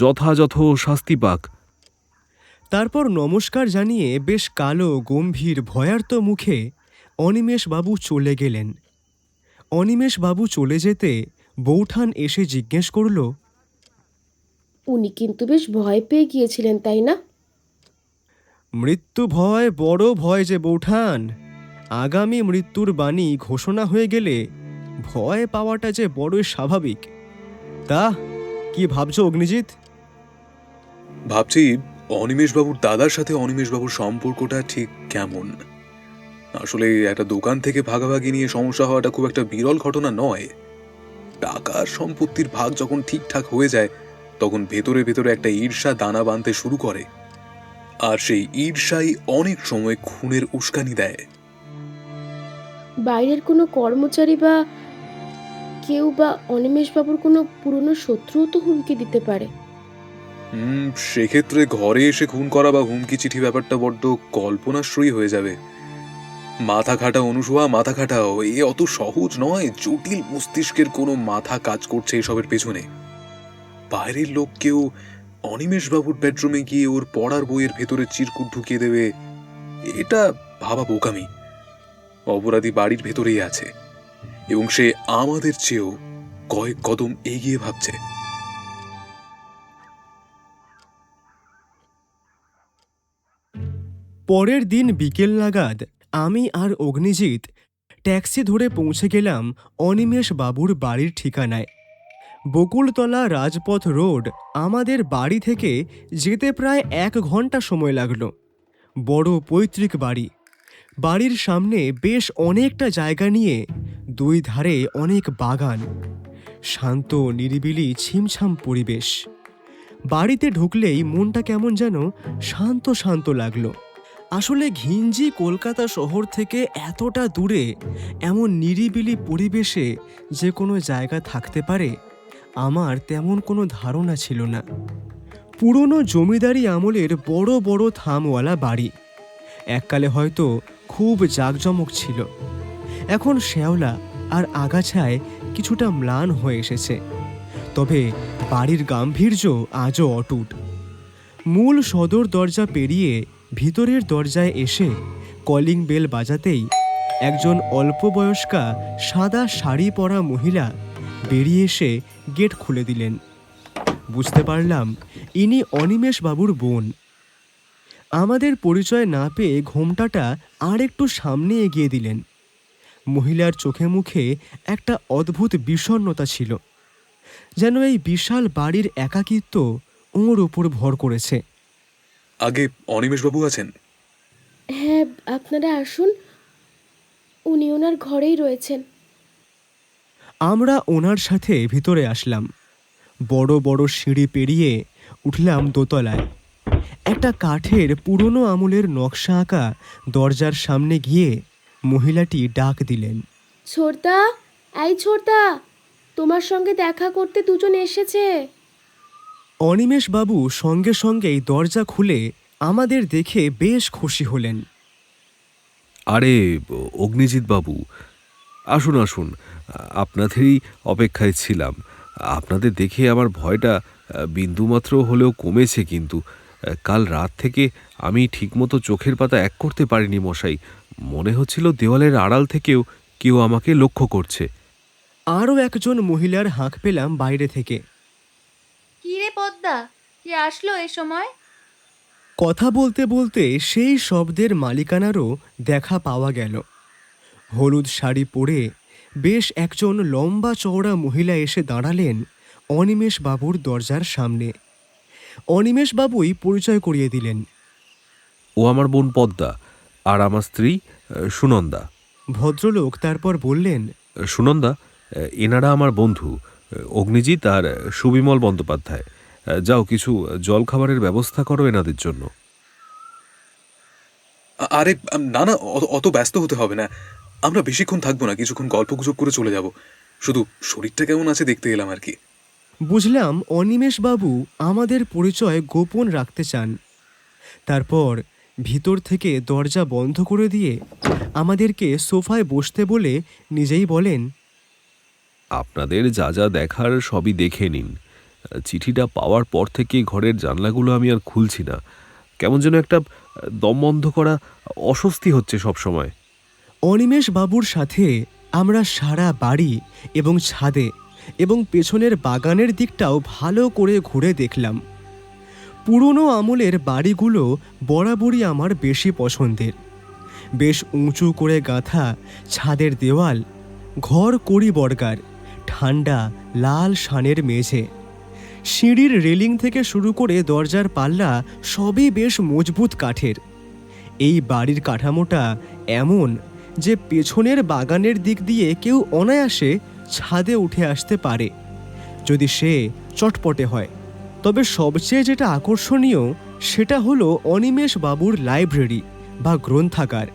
যথাযথ শাস্তি পাক। তারপর নমস্কার জানিয়ে বেশ কালো গম্ভীর ভয়ার্ত মুখে অনিমেষবাবু চলে গেলেন। অনিমেষবাবু চলে যেতে বৌঠান এসে জিজ্ঞেস করল, উনি কিন্তু বেশ ভয় পেয়ে গিয়েছিলেন, তাই না? মৃত্যু ভয় বড় ভয় যে বৌঠান। আগামী মৃত্যুর বাণী ঘোষণা হয়ে গেলে ভয় পাওয়াটা যে বড়ই স্বাভাবিক। তা কি ভাবছো অগ্নিজিৎ? ভাবছি অনিমেষ বাবুর দাদার সাথে অনিমেষ বাবুর সম্পর্কটা ঠিক কেমন। আসলে একটা দোকান থেকে ভাগাভাগি নিয়ে সমস্যা হওয়াটা খুব একটা বিরল ঘটনা নয়। টাকার সম্পত্তির ভাগ যখন ঠিকঠাক হয়ে যায়, তখন ভেতরে ভেতরে একটা ঈর্ষা দানা বাঁধতে শুরু করে, আর সেই ঈর্ষাই অনেক সময় খুনের উস্কানি দেয়। বাইরের কোনো কর্মচারী বা কেউ বা অনিমেষবাবুর কোনো পুরনো শত্রুও তো হুমকি দিতে পারে। সেক্ষেত্রে ঘরে এসে খুন করা বা হুমকি চিঠি ব্যাপারটা বড্ড কল্পনাশ্রয়ী হয়ে যাবে। মাথা খাটা অনুসুয়া, মাথা খাটাও। এ অত সহজ নয়। জটিল মস্তিষ্কের কোনো মাথা কাজ করছে এসবের পেছনে। বাইরের লোক কেউ অনিমেষ বাবুর বেডরুমে গিয়ে ওর পড়ার বইয়ের ভেতরে চিরকুট ঢুকিয়ে দেবে, এটা ভাবা বোকামি। অপরাধী বাড়ির ভেতরেই আছে, এবং সে আমাদের চেয়েও কয়েক কদম এগিয়ে ভাবছে। পরের দিন বিকেল নাগাদ আমি আর অগ্নিজিৎ ট্যাক্সি ধরে পৌঁছে গেলাম অনিমেষ বাবুর বাড়ির ঠিকানায়। বকুলতলা রাজপথ রোড আমাদের বাড়ি থেকে যেতে প্রায় 1 ঘন্টা সময় লাগলো। বড় পৈতৃক বাড়ি। বাড়ির সামনে বেশ অনেকটা জায়গা নিয়ে 2 ধারে অনেক বাগান। শান্ত নিরিবিলি ছিমছাম পরিবেশ। বাড়িতে ঢুকলেই মনটা কেমন যেন শান্ত শান্ত লাগলো। আসলে ঘিঞ্জি কলকাতা শহর থেকে এতটা দূরে এমন নিরিবিলি পরিবেশে যে কোনো জায়গা থাকতে পারে আমার তেমন কোনো ধারণা ছিল না। পুরনো জমিদারি আমলের বড় বড় থামওয়ালা বাড়ি। এককালে হয়তো খুব জাঁকজমক ছিল, এখন শ্যাওলা আর আগাছায় কিছুটা ম্লান হয়ে এসেছে। তবে বাড়ির গাম্ভীর্য আজও অটুট। মূল সদর দরজা পেরিয়ে ভিতরের দরজায় এসে কলিং বেল বাজাতেই একজন অল্পবয়স্কা সাদা শাড়ি পরা মহিলা বেরিয়ে এসে গেট খুলে দিলেন। বুঝতে পারলাম ইনি অনিমেষ বাবুর বোন। আমাদের পরিচয় না পেয়ে ঘোমটাটা আর একটু সামনে এগিয়ে দিলেন। মহিলার চোখে মুখে একটা অদ্ভুত বিষণ্ণতা ছিল, যেন এই বিশাল বাড়ির একাকিত্ব ওর ওপর ভর করেছে। আগে অনিমেষ বাবু আছেন? হ্যাঁ, আপনারা আসুন, উনি ওনার ঘরেই রয়েছেন। আমরা ওনার সাথে ভিতরে আসলাম। বড় বড় সিঁড়ি পেরিয়ে উঠলাম দোতলায়। একটা কাঠের পুরনো আমলের নকশা আঁকা দরজার সামনে গিয়ে মহিলাটি ডাক দিলেন, ছোটদা, এই ছোটদা, তোমার সঙ্গে দেখা করতে দুজন এসেছে। অনিমেষ বাবু সঙ্গে সঙ্গেই দরজা খুলে আমাদের দেখে বেশ খুশি হলেন। আরে অগ্নিজিৎ বাবু, আসুন আসুন, আপনাদেরই অপেক্ষায় ছিলাম। আপনাদের দেখে আমার ভয়টা বিন্দুমাত্র হলেও কমেছে, কিন্তু কাল রাত থেকে আমি ঠিকমতো চোখের পাতা এক করতে পারিনি মশাই। মনে হচ্ছিল দেওয়ালের আড়াল থেকেও কেউ আমাকে লক্ষ্য করছে। আরও একজন মহিলার হাঁক পেলাম বাইরে থেকে। কি রে পদ্মা, কে আসলো এ সময়? কথা বলতে বলতে সেই শব্দের মালিকানারও দেখা পাওয়া গেল। হলুদ শাড়ি পরে বেশ একজন লম্বা চওড়া মহিলা এসে দাঁড়ালেন অনিমেষ বাবুর দরজার সামনে। অনিমেষ বাবুই পরিচয় করিয়ে দিলেন। ও আমার বোন পদ্মা, আর আমার স্ত্রী সুনন্দা। ভদ্রলোক তারপর বললেন, সুনন্দা, এনারা আমার বন্ধু অগ্নিজিৎ আর সুবিমল বন্দ্যোপাধ্যায়। যাও, কিছু জলখাবারের ব্যবস্থা করো এনাদের জন্য। আরে না না, অত ব্যস্ত হতে হবে না। আমরা বেশিক্ষণ থাকবো না, কিছুক্ষণ গল্পগুজব করে চলে যাব। শুধু শরীরটা কেমন আছে দেখতে এলাম আর কি। বুঝলাম অনিমেষ বাবু আমাদের পরিচয় গোপন রাখতে চান। তারপর ভিতর থেকে দরজা বন্ধ করে দিয়ে আমাদেরকে সোফায় বসতে বলে নিজেই বলেন, আপনাদের যা যা দেখার সবই দেখে নিন। চিঠিটা পাওয়ার পর থেকে ঘরের জানলাগুলো আমি আর খুলছি না। কেমন যেন একটা দম বন্ধ করা অস্বস্তি হচ্ছে সব সময়। অনিমেষ বাবুর সাথে আমরা সারা বাড়ি এবং ছাদে এবং পেছনের বাগানের দিকটাও ভালো করে ঘুরে দেখলাম। পুরনো আমলের বাড়িগুলো বরাবরই আমার বেশি পছন্দের। বেশ উঁচু করে গাঁথা ছাদের দেওয়াল, ঘর কড়ি বর্গার, ঠান্ডা লাল শানের মেঝে, সিঁড়ির রেলিং থেকে শুরু করে দরজার পাল্লা সবই বেশ মজবুত কাঠের। এই বাড়ির কাঠামোটা এমন যে পেছনের বাগানের দিক দিয়ে কেউ অনায়াসে ছাদে উঠে আসতে পারে, যদি সে চটপটে হয়। তবে সবচেয়ে যেটা আকর্ষণীয় সেটা হলো অনিমেষ বাবুর লাইব্রেরি বা গ্রন্থাগার।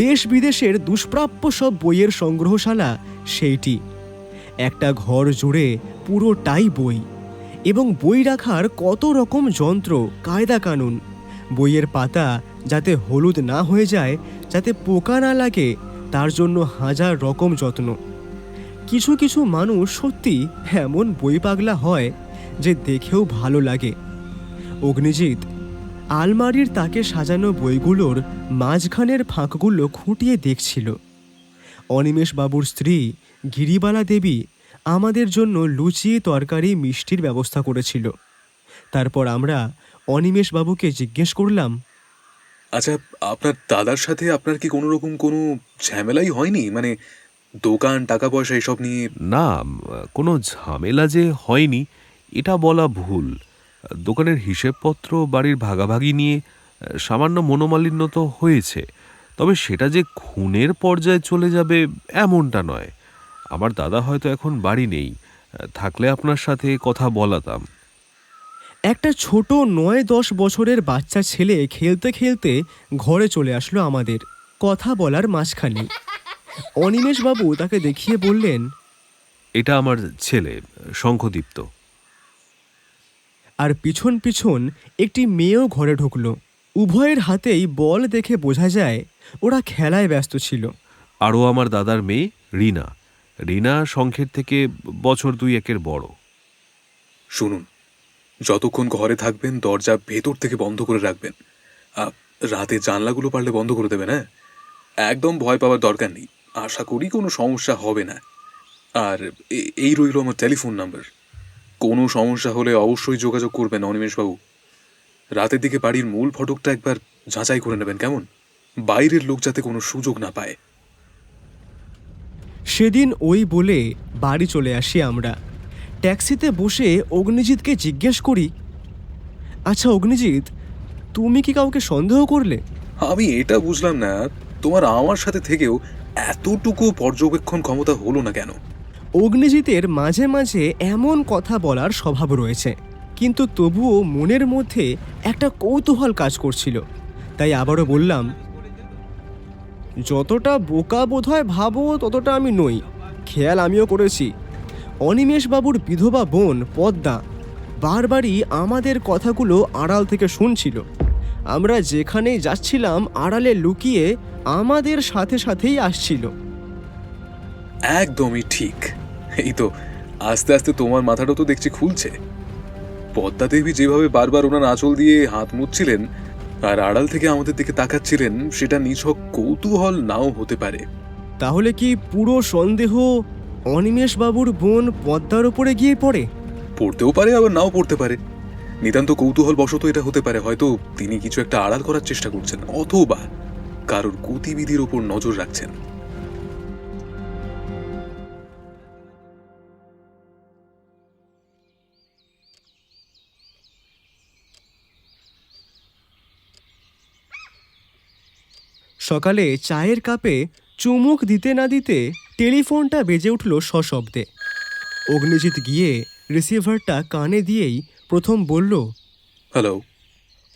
দেশ বিদেশের দুষ্প্রাপ্য সব বইয়ের সংগ্রহশালা সেইটি। একটা ঘর জুড়ে পুরোটাই বই, এবং বই রাখার কত রকম যন্ত্র, কায়দা কানুন। বইয়ের পাতা যাতে হলুদ না হয়ে যায়, যাতে পোকা না লাগে, তার জন্য হাজার রকম যত্ন। কিছু কিছু মানুষ সত্যি এমন বই পাগলা হয় যে দেখেও ভালো লাগে। অগ্নিজিৎ আলমারির তাকে সাজানো বইগুলোর মাঝখানের ফাঁকগুলো খুঁটিয়ে দেখছিল। অনিমেষ বাবুর স্ত্রী গিরিবালা দেবী আমাদের জন্য লুচি, তরকারি, মিষ্টির ব্যবস্থা করেছিল। তারপর আমরা অনিমেষ বাবুকে জিজ্ঞেস করলাম, আচ্ছা, আপনার দাদার সাথে আপনার কি কোনো রকম কোনো ঝামেলাই হয়নি? মানে দোকান, টাকা পয়সা এসব নিয়ে? না, কোনো ঝামেলা যে হয়নি এটা বলা ভুল। দোকানের হিসেবপত্র, বাড়ির ভাগাভাগি নিয়ে সামান্য মনোমালিন্য তো হয়েছে, তবে সেটা যে খুনের পর্যায়ে চলে যাবে এমনটা নয়। আমার দাদা হয়তো এখন বাড়ি নেই, থাকলে আপনার সাথে কথা বলাতাম। একটা ছোট 9-10 বছরের বাচ্চা ছেলে খেলতে খেলতে ঘরে চলে আসলো আমাদের কথা বলার মাঝখানে। অনিমেষ বাবু তাকে দেখিয়ে বললেন, এটা আমার ছেলে শঙ্খদীপ্ত। আর পিছন পিছন একটি মেয়েও ঘরে ঢুকলো। উভয়ের হাতেই বল দেখে বোঝা যায় ওরা খেলায় ব্যস্ত ছিল। আরও আমার দাদার মেয়ে রিনা। রিনা শঙ্খের থেকে বছর 2-1 বড়। শুনুন, যতক্ষণ ঘরে থাকবেন দরজা ভেতর থেকে বন্ধ করে রাখবেন। রাতে জানলাগুলো পারলে বন্ধ করে দেবেন। হ্যাঁ, একদম ভয় পাওয়ার দরকার নেই। আশা করি কোনো সমস্যা হবে না। আর এই রইল আমার টেলিফোন নাম্বার। কোনো সমস্যা হলে অবশ্যই যোগাযোগ করবেন অনিমেষবাবু। রাতের দিকে বাড়ির মূল ফটকটা একবার যাচাই করে নেবেন, কেমন? বাইরের লোক যাতে কোনো সুযোগ না পায়। সেদিন ওই বলে বাড়ি চলে আসি আমরা। ট্যাক্সিতে বসে অগ্নিজিৎকে জিজ্ঞেস করি, আচ্ছা অগ্নিজিৎ, তুমি কি কাউকে সন্দেহ করলে? আমি এটা বুঝলাম না, তোমার আমার সাথে থেকেও এতটুকু পর্যবেক্ষণ ক্ষমতা হলো না কেন? অগ্নিজিতের মাঝে মাঝে এমন কথা বলার স্বভাব রয়েছে, কিন্তু তবুও মনের মধ্যে একটা কৌতূহল কাজ করছিল। তাই আবারও বললাম, যতটা বোকা বোধহয় ভাবো ততটা আমি নই। খেয়াল আমিও করেছি, অনিমেষবাবুর বিধবা বোন পদ্মা বারবারই আমাদের কথাগুলো আড়াল থেকে শুনছিল, আমরা যেখানেই যাচ্ছিলাম আড়ালে লুকিয়ে আমাদের সাথে সাথেই আসছিল। একদমই ঠিক। এই তো আস্তে আস্তে তোমার মাথাটা তো দেখছি খুলছে। পদ্মা দেবী যেভাবে বারবার ওনার আঁচল দিয়ে হাত মুছছিলেন আর আড়াল থেকে আমাদের দিকে তাকাচ্ছিলেন, সেটা নিছক কৌতূহল নাও হতে পারে। তাহলে কি পুরো সন্দেহ অনিমেষ বাবুর বোন পদ্মার ওপরে গিয়ে পড়ে? পড়তেও পারে, আবার নাও পড়তে পারে। নিতান্ত কৌতূহল বশত এটা হতে পারে। হয়তো তিনি কিছু একটা আড়াল করার চেষ্টা করছেন, অথবা কারোর গতিবিধির ওপর নজর রাখছেন। সকালে চায়ের কাপে চুমুক দিতে না দিতে টেলিফোনটা বেজে উঠল সশব্দে। অগ্নিজিৎ গিয়ে রিসিভারটা কানে দিয়েই প্রথম বলল, হ্যালো।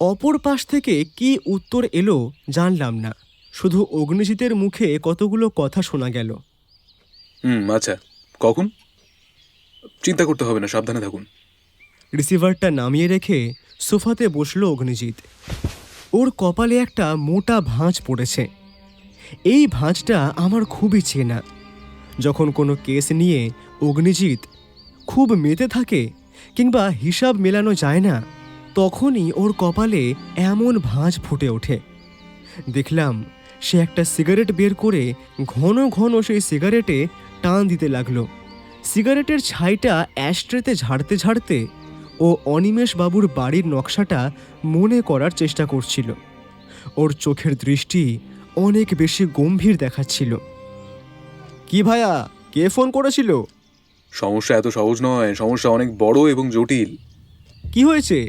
অপর পাশ থেকে কি উত্তর এলো জানলাম না, শুধু অগ্নিজিতের মুখে কতগুলো কথা শোনা গেল। আচ্ছা, কখন? চিন্তা করতে হবে না, সাবধানে থাকুন। রিসিভারটা নামিয়ে রেখে সোফাতে বসলো অগ্নিজিৎ। ওর কপালে একটা মোটা ভাঁজ পড়েছে। এই ভাঁজটা আমার খুবই চেনা। যখন কোনো কেস নিয়ে অগ্নিজিৎ খুব মেতে থাকে কিংবা হিসাব মেলানো যায় না, তখনই ওর কপালে এমন ভাঁজ ফুটে ওঠে। দেখলাম সে একটা সিগারেট বের করে ঘন ঘন সেই সিগারেটে টান দিতে লাগলো। সিগারেটের ছাইটা অ্যাশট্রেতে ঝাড়তে ঝাড়তে ও অনিমেষ বাবুর বাড়ির নকশাটা মনে করার চেষ্টা করছিল। ওর চোখের দৃষ্টি অনেক বেশি গম্ভীর দেখাচ্ছিল। কি ভাইয়া, কে ফোন করেছিল? সমস্যা এত সহজ নয়, সমস্যা অনেক বড় এবং জটিল। কি হয়েছে?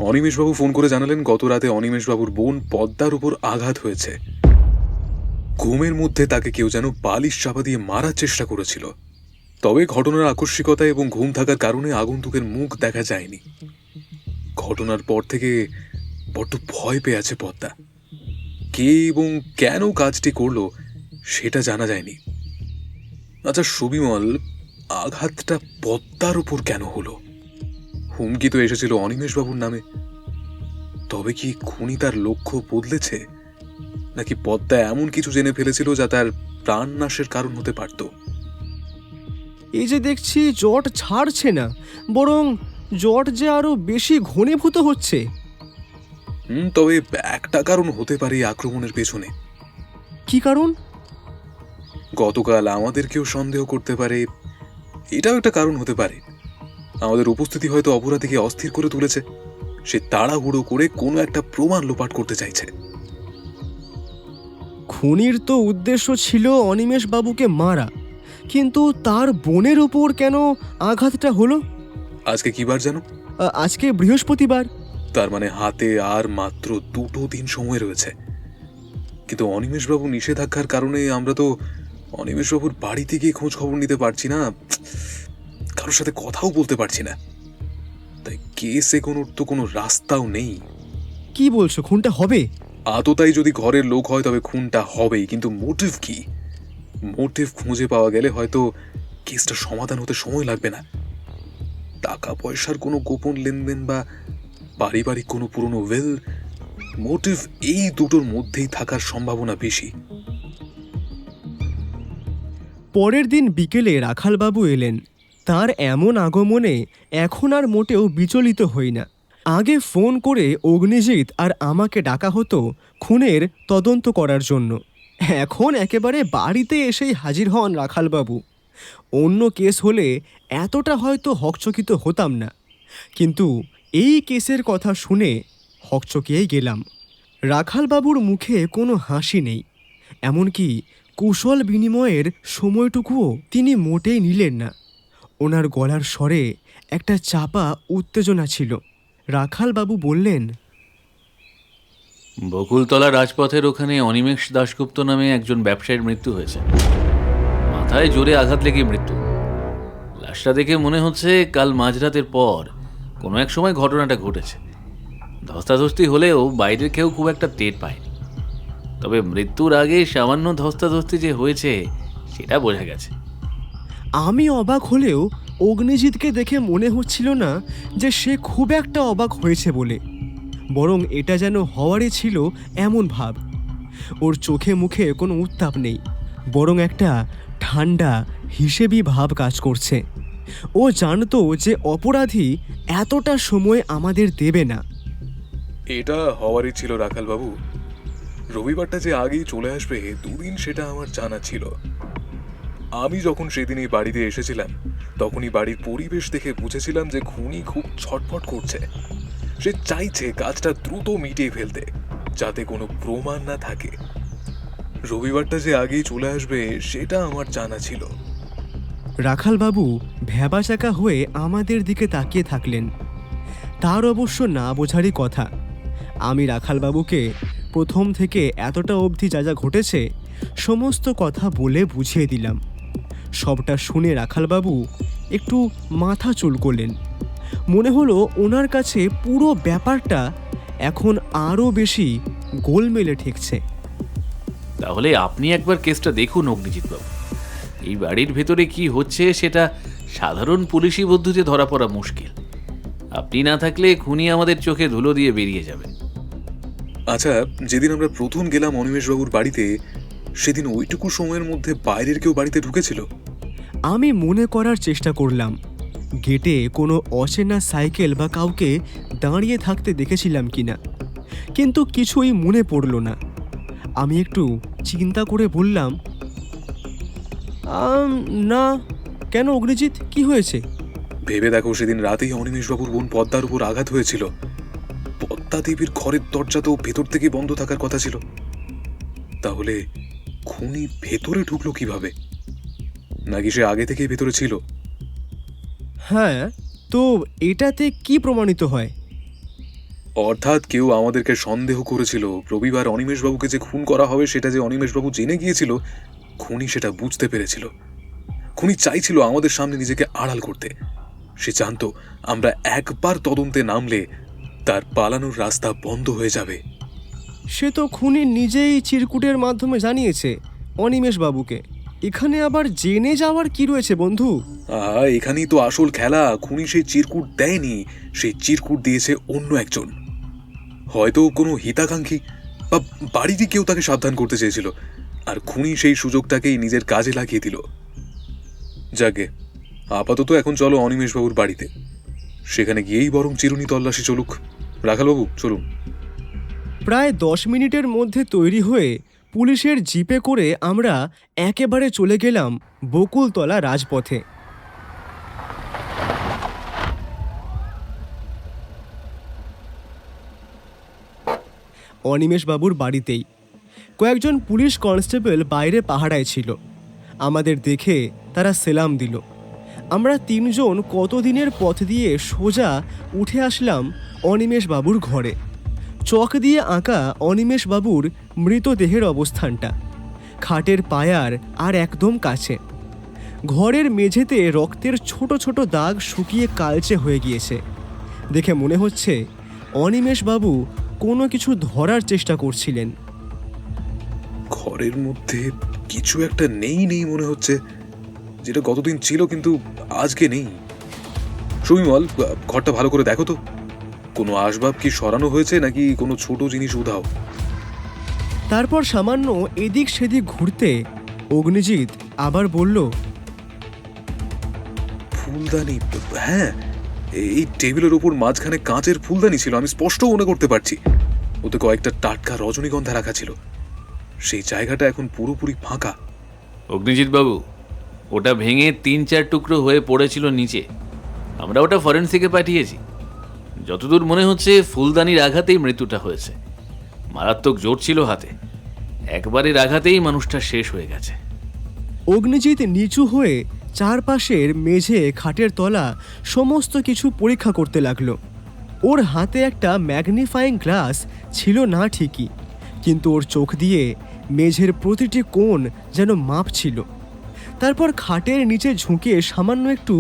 অনিমেষবাবু ফোন করে জানালেন গত রাতে অনিমেষবাবুর বোন পদ্মার উপর আঘাত হয়েছে। ঘুমের মধ্যে তাকে কেউ যেন বালিশ চাপা দিয়ে মারার চেষ্টা করেছিল। তবে ঘটনার আকস্মিকতা এবং ঘুম থাকার কারণে আগন্তুকের মুখ দেখা যায়নি। ঘটনার পর থেকে বড্ড ভয় পেয়ে আছে পদ্মা। কে এবং কেন কাজটি করলো সেটা জানা যায়নি। আচ্ছা সুবিমল, আঘাতটা পদ্মার উপর কেন হলো? হুমকি তো এসেছিল অনিমেষবাবুর নামে। তবে কি খুনি তার লক্ষ্য বদলেছে, নাকি পদ্মা এমন কিছু জেনে ফেলেছিল যা তার প্রাণনাশের কারণ হতে পারত? এই যে দেখছি জট ছাড়ছে না, বরং জট যে আরো বেশি ঘনীভূত হচ্ছে। তবে একটা কারণ হতে পারে এই আক্রমণের পেছনে। কি কারণ? গতকাল আমাদেরকেও সন্দেহ করতে পারে, এটাও একটা কারণ হতে পারে। আমাদের উপস্থিতি হয়তো অপরাধীকে অস্থির করে তুলেছে। সে তাড়াহুড়ো করে কোনো একটা প্রমাণ লোপাট করতে চাইছে। খুনির তো উদ্দেশ্য ছিল অনিমেষ বাবুকে মারা, কিন্তু তার বোনের উপর কেন আঘাতটা হলো? আজকে কি বার জানো? আজকে বৃহস্পতিবার। তার মানে হাতে আর মাত্র 2 দিন সময় রয়েছে। কিন্তু অনিমেষবাবু নিষেধাজ্ঞার কারণে আমরা তো অনিমেষবাবুর বাড়িতে গিয়ে খোঁজ খবর নিতে পারছি না, কারোর সাথে কথাও বলতে পারছি না। তাই কেস এগোনোর তো কোনো রাস্তাও নেই। কি বলছো, খুনটা হবে? আততাই যদি ঘরের লোক হয় তবে খুনটা হবেই, কিন্তু মোটিভ কি? মোটিভ খুঁজে পাওয়া গেলে হয়তো কেসটা সমাধান হতে সময় লাগবে না। টাকা পয়সার কোনো গোপন লেনদেন বা পারিবারিক কোনো পুরনো ওয়েল, মোটিভ এই দুটোর মধ্যেই থাকার সম্ভাবনা বেশি। পরের দিন বিকেলে রাখালবাবু এলেন। তার এমন আগমনে এখন আর মোটেও বিচলিত হই না। আগে ফোন করে অগ্নিজিৎ আর আমাকে ডাকা হতো খুনের তদন্ত করার জন্য। এখন একেবারে বাড়িতে এসেই হাজির হন রাখালবাবু। অন্য কেস হলে এতটা হয়তো হকচকিত হতাম না, কিন্তু এই কেসের কথা শুনে হকচকিয়েই গেলাম। রাখালবাবুর মুখে কোনো হাসি নেই, এমনকি কুশল বিনিময়ের সময়টুকুও তিনি মোটেই নিলেন না। ওনার গলার স্বরে একটা চাপা উত্তেজনা ছিল। রাখালবাবু বললেন, বকুলতলা রাজপথের ওখানে অনিমেষ দাশগুপ্ত নামে একজন ব্যবসায়ীর মৃত্যু হয়েছে। মাথায় জোরে আঘাত লেগে মৃত্যু। লাশটা দেখে মনে হচ্ছে কাল মাঝরাতের পর কোনো এক সময় ঘটনাটা ঘটেছে। ধস্তাধস্তি হলেও বাইরের কেউ খুব একটা টের পায়নি। তবে মৃত্যুর আগে সামান্য ধস্তাধস্তি যে হয়েছে সেটা বোঝা গেছে। আমি অবাক হলেও অগ্নিজিৎকে দেখে মনে হচ্ছিল না যে সে খুব একটা অবাক হয়েছে বলে। বরং এটা যেন হওয়ারই ছিল এমন ভাব। ওর চোখে মুখে কোনো উত্তাপ নেই, বরং একটা ঠান্ডা হিসেবি ভাব কাজ করছে। ও জানতো যে অপরাধী এতটা সময় আমাদের দেবে না। এটা হওয়ারই ছিল রাখালবাবু। রবিবারটা যে আগেই চলে আসবে দুদিন সেটা আমার জানা ছিল। আমি যখন সেদিন এই বাড়িতে এসেছিলাম তখনই বাড়ির পরিবেশ দেখে বুঝেছিলাম যে খুনি খুব ছটফট করছে। সে চাইছে কাজটা দ্রুত মিটিয়ে ফেলতে, যাতে কোনো প্রমাণ না থাকে। রবিবারটা যে আগেই চলে আসবে সেটা আমার জানা ছিল। রাখালবাবু ভ্যাবাচাকা হয়ে আমাদের দিকে তাকিয়ে থাকলেন। তার অবশ্য না বোঝারই কথা। আমি রাখালবাবুকে প্রথম থেকে এতটা অবধি যা যা ঘটেছে সমস্ত কথা বলে বুঝিয়ে দিলাম। সবটা শুনে রাখালবাবু একটু মাথা চুলকোলেন। মনে হলো ওনার কাছে পুরো ব্যাপারটা এখন আরও বেশি গোলমেলে ঠেকছে। তাহলে আপনি একবার কেসটা দেখুন অগ্নিজিৎবাবু। এই বাড়ির ভেতরে কি হচ্ছে সেটা সাধারণ পুলিশি পদ্ধতিতে ধরা পড়া মুশকিল। আপনি না থাকলে খুনি আমাদের চোখে ধুলো দিয়ে বেরিয়ে যাবে। আচ্ছা, যেদিন আমরা প্রথম গেলাম অনিমেষবাবুর বাড়িতে, সেদিন ওইটুকু সময়ের মধ্যে বাইরের কেউ বাড়িতে ঢুকেছিল? আমি মনে করার চেষ্টা করলাম গেটে কোনো অচেনা সাইকেল বা কাউকে দাঁড়িয়ে থাকতে দেখেছিলাম কিনা, কিন্তু কিছুই মনে পড়ল না। আমি একটু চিন্তা করে বললাম, না। কেন অগ্নিজিৎ, কি হয়েছে? ভেবে দেখো, সেদিন রাতেই অনিমেষবাবুর বোন পদ্মার উপর আঘাত হয়েছিল। পদ্মা দেবীর ঘরের দরজা তো ভেতর থেকে বন্ধ থাকার কথা ছিল। তাহলে খুনি ভেতরে ঢুকলো কিভাবে? নাকি সে আগে থেকেই ভেতরে ছিল? হ্যাঁ, তো এটাতে কি প্রমাণিত হয়? অর্থাৎ কেউ আমাদেরকে সন্দেহ করেছিল রবিবার অনিমেষবাবুকে যে খুন করা হবে সেটা যে অনিমেষবাবু জেনে গিয়েছিল, খুনি সেটা বুঝতে পেরেছিল। খুনি চাইছিল আমাদের সামনে নিজেকে আড়াল করতে। সে জানতো আমরা একবার তদন্তে নামলে তার পালানোর রাস্তা বন্ধ হয়ে যাবে। সে তো খুনি নিজেই চিরকুটের মাধ্যমে জানিয়েছে অনিমেষবাবুকে। এখানে আবার জেনে যাওয়ার কি রয়েছে বন্ধু? এখানেই তো আসল খেলা। খুনি সেই চিরকুট দেয়নি, সেই চিরকুট দিয়েছে অন্য একজন। হয়তো কোনো হিতাকাঙ্ক্ষী বা বাড়িরই কেউ তাকে সাবধান করতে চেয়েছিল, আর খুনি সেই সুযোগটাকেই নিজের কাজে লাগিয়ে দিল। যাকে আপাতত এখন চলো অনিমেষবাবুর বাড়িতে, সেখানে গিয়েই বরং চিরুনি তল্লাশি চলুক। রাখালবাবু, চলুন। প্রায় 10 মিনিটের মধ্যে তৈরি হয়ে পুলিশের জিপে করে আমরা একেবারে চলে গেলাম বকুলতলা রাজপথে। অনিমেষবাবুর বাড়িতেই কয়েকজন পুলিশ কনস্টেবল বাইরে পাহারায় ছিল। আমাদের দেখে তারা সেলাম দিল। আমরা তিনজন কতদিনের পথ দিয়ে সোজা উঠে আসলাম অনিমেষবাবুর ঘরে। চক দিয়ে আঁকা অনিমেষবাবুর মৃতদেহের অবস্থানটা খাটের পায়ার আর একদম কাছে। ঘরের মেঝেতে রক্তের ছোট ছোট দাগ শুকিয়ে কালচে হয়ে গিয়েছে। দেখে মনে হচ্ছে অনিমেষবাবু কোনো কিছু ধরার চেষ্টা করছিলেন। ঘরের মধ্যে কিছু একটা নেই নেই মনে হচ্ছে, যেটা গতদিন ছিল কিন্তু আজকে নেই। সুবিমল, ঘরটা ভালো করে দেখো তো, কোনো আসবাব কি সরানো হয়েছে নাকি কোনো ছোট জিনিস উধাও। তারপর সামান্য এদিক সেদিক ঘুরতে অগ্নিজিৎ আবার বলল, ফুলদানি, হ্যাঁ, এই টেবিলের উপর মাঝখানে কাঁচের ফুলদানি ছিল, আমি স্পষ্ট মনে করতে পারছি। ওতে কয়েকটা টাটকা রজনীগন্ধা রাখা ছিল। সেই জায়গাটা এখন পুরোপুরি ফাঁকা। অগ্নিজিৎবাবু, ওটা ভেঙে 3-4 টুকরো হয়ে পড়েছিল নিচে। আমরা ওটা ফরেন্সিকে পাঠিয়েছি। যতদূর মনে হচ্ছে ফুলদানির আঘাতেই মৃত্যুটা হয়েছে। মারাত্মক জোর ছিল হাতে, একবারের আঘাতেই মানুষটা শেষ হয়ে গেছে। অগ্নিজিৎ নিচু হয়ে চারপাশের মেঝে, খাটের তলা সমস্ত কিছু পরীক্ষা করতে লাগলো। ওর হাতে একটা ম্যাগনিফাইং গ্লাস ছিল না ঠিকই, কিন্তু ওর চোখ দিয়ে মেঝের প্রতিটি কোণ যেন মাপছিল। তারপর খাটের নিচে ঝুঁকে সামান্য একটু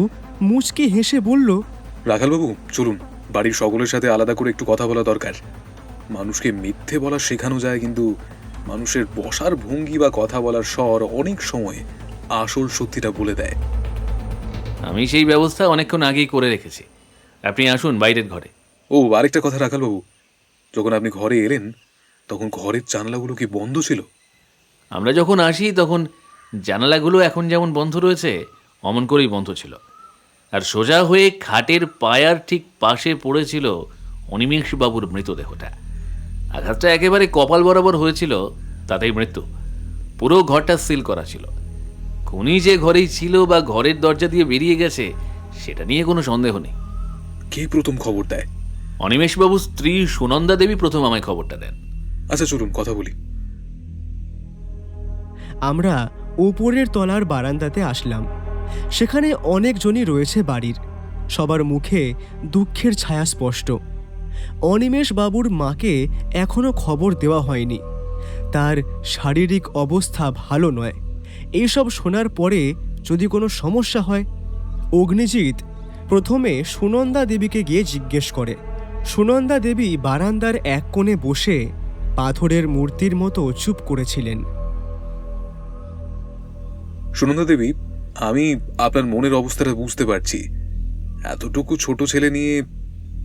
মুচকি হেসে বলল, রাখালবাবু, চলুন, বাড়ির সকলের সাথে আলাদা করে একটু কথা বলা দরকার। মানুষকে মিথ্যে বলা শেখানো যায়, কিন্তু মানুষের বসার ভঙ্গি বা কথা বলার স্বর অনেক সময় আসল সত্যিটা বলে দেয়। আমি সেই ব্যবস্থা অনেকক্ষণ আগেই করে রেখেছি। আপনি আসুন বাইরের ঘরে। ও, আরেকটা কথা রাখালবাবু, যখন আপনি ঘরে এলেন তখন ঘরের জানলাগুলো কি বন্ধ ছিল? আমরা যখন আসি তখন জানালাগুলো এখন যেমন বন্ধ রয়েছে অমন করেই বন্ধ ছিল। আর সোজা হয়ে খাটের পায়ার ঠিক পাশে পড়েছিল অনিমেষবাবুর মৃতদেহটা। আঘাতটা একেবারে কপাল বরাবর হয়েছিল, তাতেই মৃত্যু। পুরো ঘরটা সিল করা ছিল। খুনি যে ঘরেই ছিল বা ঘরের দরজা দিয়ে বেরিয়ে গেছে সেটা নিয়ে কোনো সন্দেহ নেই। কে প্রথম খবর দেয়? অনিমেষবাবুর স্ত্রী সুনন্দা দেবী প্রথম আমায় খবরটা দেন। আচ্ছা চলুন কথা বলি। আমরা উপরের তলার বারান্দাতে আসলাম। সেখানে অনেকজনই রয়েছে বাড়ির। সবার মুখে দুঃখের ছায়া স্পষ্ট। অনিমেষ বাবুর মাকে এখনো খবর দেওয়া হয়নি। তার শারীরিক অবস্থা ভালো নয়। এইসব শোনার পরে যদি কোনো সমস্যা হয়। অগ্নিজিৎ প্রথমে সুনন্দা দেবীকে গিয়ে জিজ্ঞেস করে। সুনন্দা দেবী বারান্দার এক কোণে বসে পাথরের মূর্তির মতো চুপ করেছিলেন। সুনন্দা দেবী, আমি আপনার মনের অবস্থাটা বুঝতে পারছি। এতটুকু ছোট ছেলে নিয়ে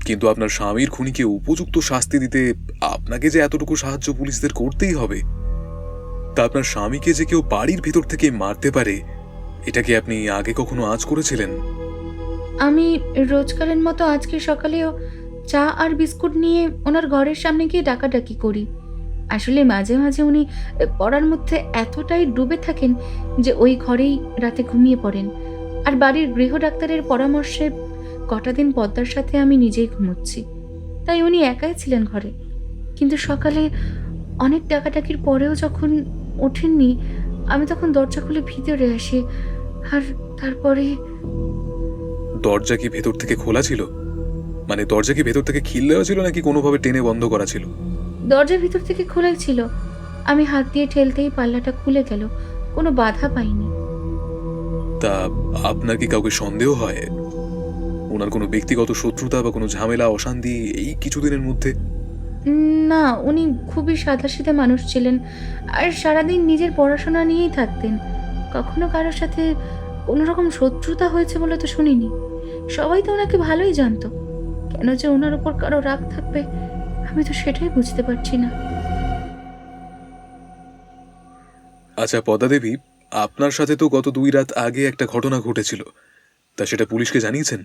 কিন্তু আপনার স্বামীর খুনিকে উপযুক্ত শাস্তি দিতে আপনাকে যে এতটুকু সাহায্য পুলিশদের করতেই হবে। তা আপনার স্বামীকে যে কেউ বাড়ির ভেতর থেকে মারতে পারে এটা কি আপনি আগে কখনো আঁচ করেছিলেন? আমি রোজকারের মতো আজকে সকালেও চা আর বিস্কুট নিয়ে ওনার ঘরের সামনে গিয়ে ডাকাডাকি করি। আসলে মাঝে মাঝে উনি পড়ার মধ্যে এতটাই ডুবে থাকেন যে ওই ঘরেই রাতে ঘুমিয়ে পড়েন। আর বাড়ির গৃহ ডাক্তারের পরামর্শে কটা দিন পদ্মার সাথে আমি নিজেই ঘুমোচ্ছি। তাই উনি একাই ছিলেন ঘরে। কিন্তু সকালে অনেক ডাকাডাকির পরেও যখন ওঠেননি, আমি তখন দরজা খুলে ভিতরে আসি। আর তারপরে দরজা কি ভেতর থেকে খোলা ছিল? মানে দরজা কি ভেতর থেকে খিল দেওয়া ছিল নাকি কোনোভাবে টেনে বন্ধ করা ছিল? দরজা ভিতর থেকে খোলাই ছিল। আমি হাত দিয়ে ঠেলতেই পাল্লাটা খুলে গেল, কোনো বাধা পাইনি। তা আপনার কি কাউকে সন্দেহ হয়? ওনার কোনো ব্যক্তিগত শত্রুতা বা কোনো ঝামেলা অশান্তি এই কিছুদিনের মধ্যে? না, উনি খুবই সাদাসিধা মানুষ ছিলেন আর সারাদিন নিজের পড়াশোনা নিয়েই থাকতেন। কখনো কারোর সাথে কোনো রকম শত্রুতা হয়েছে বলে তো শুনিনি। সবাই তো ওনাকে ভালোই জানতো। কেন যে ওনার উপর কারো রাগ থাকবে আমি তো সেটাই বুঝতে পারছি না। আচ্ছা পদ্মা দেবী, আপনার সাথে তো গত 2 রাত আগে একটা ঘটনা ঘটেছিল। তা সেটা পুলিশকে জানিয়েছেন?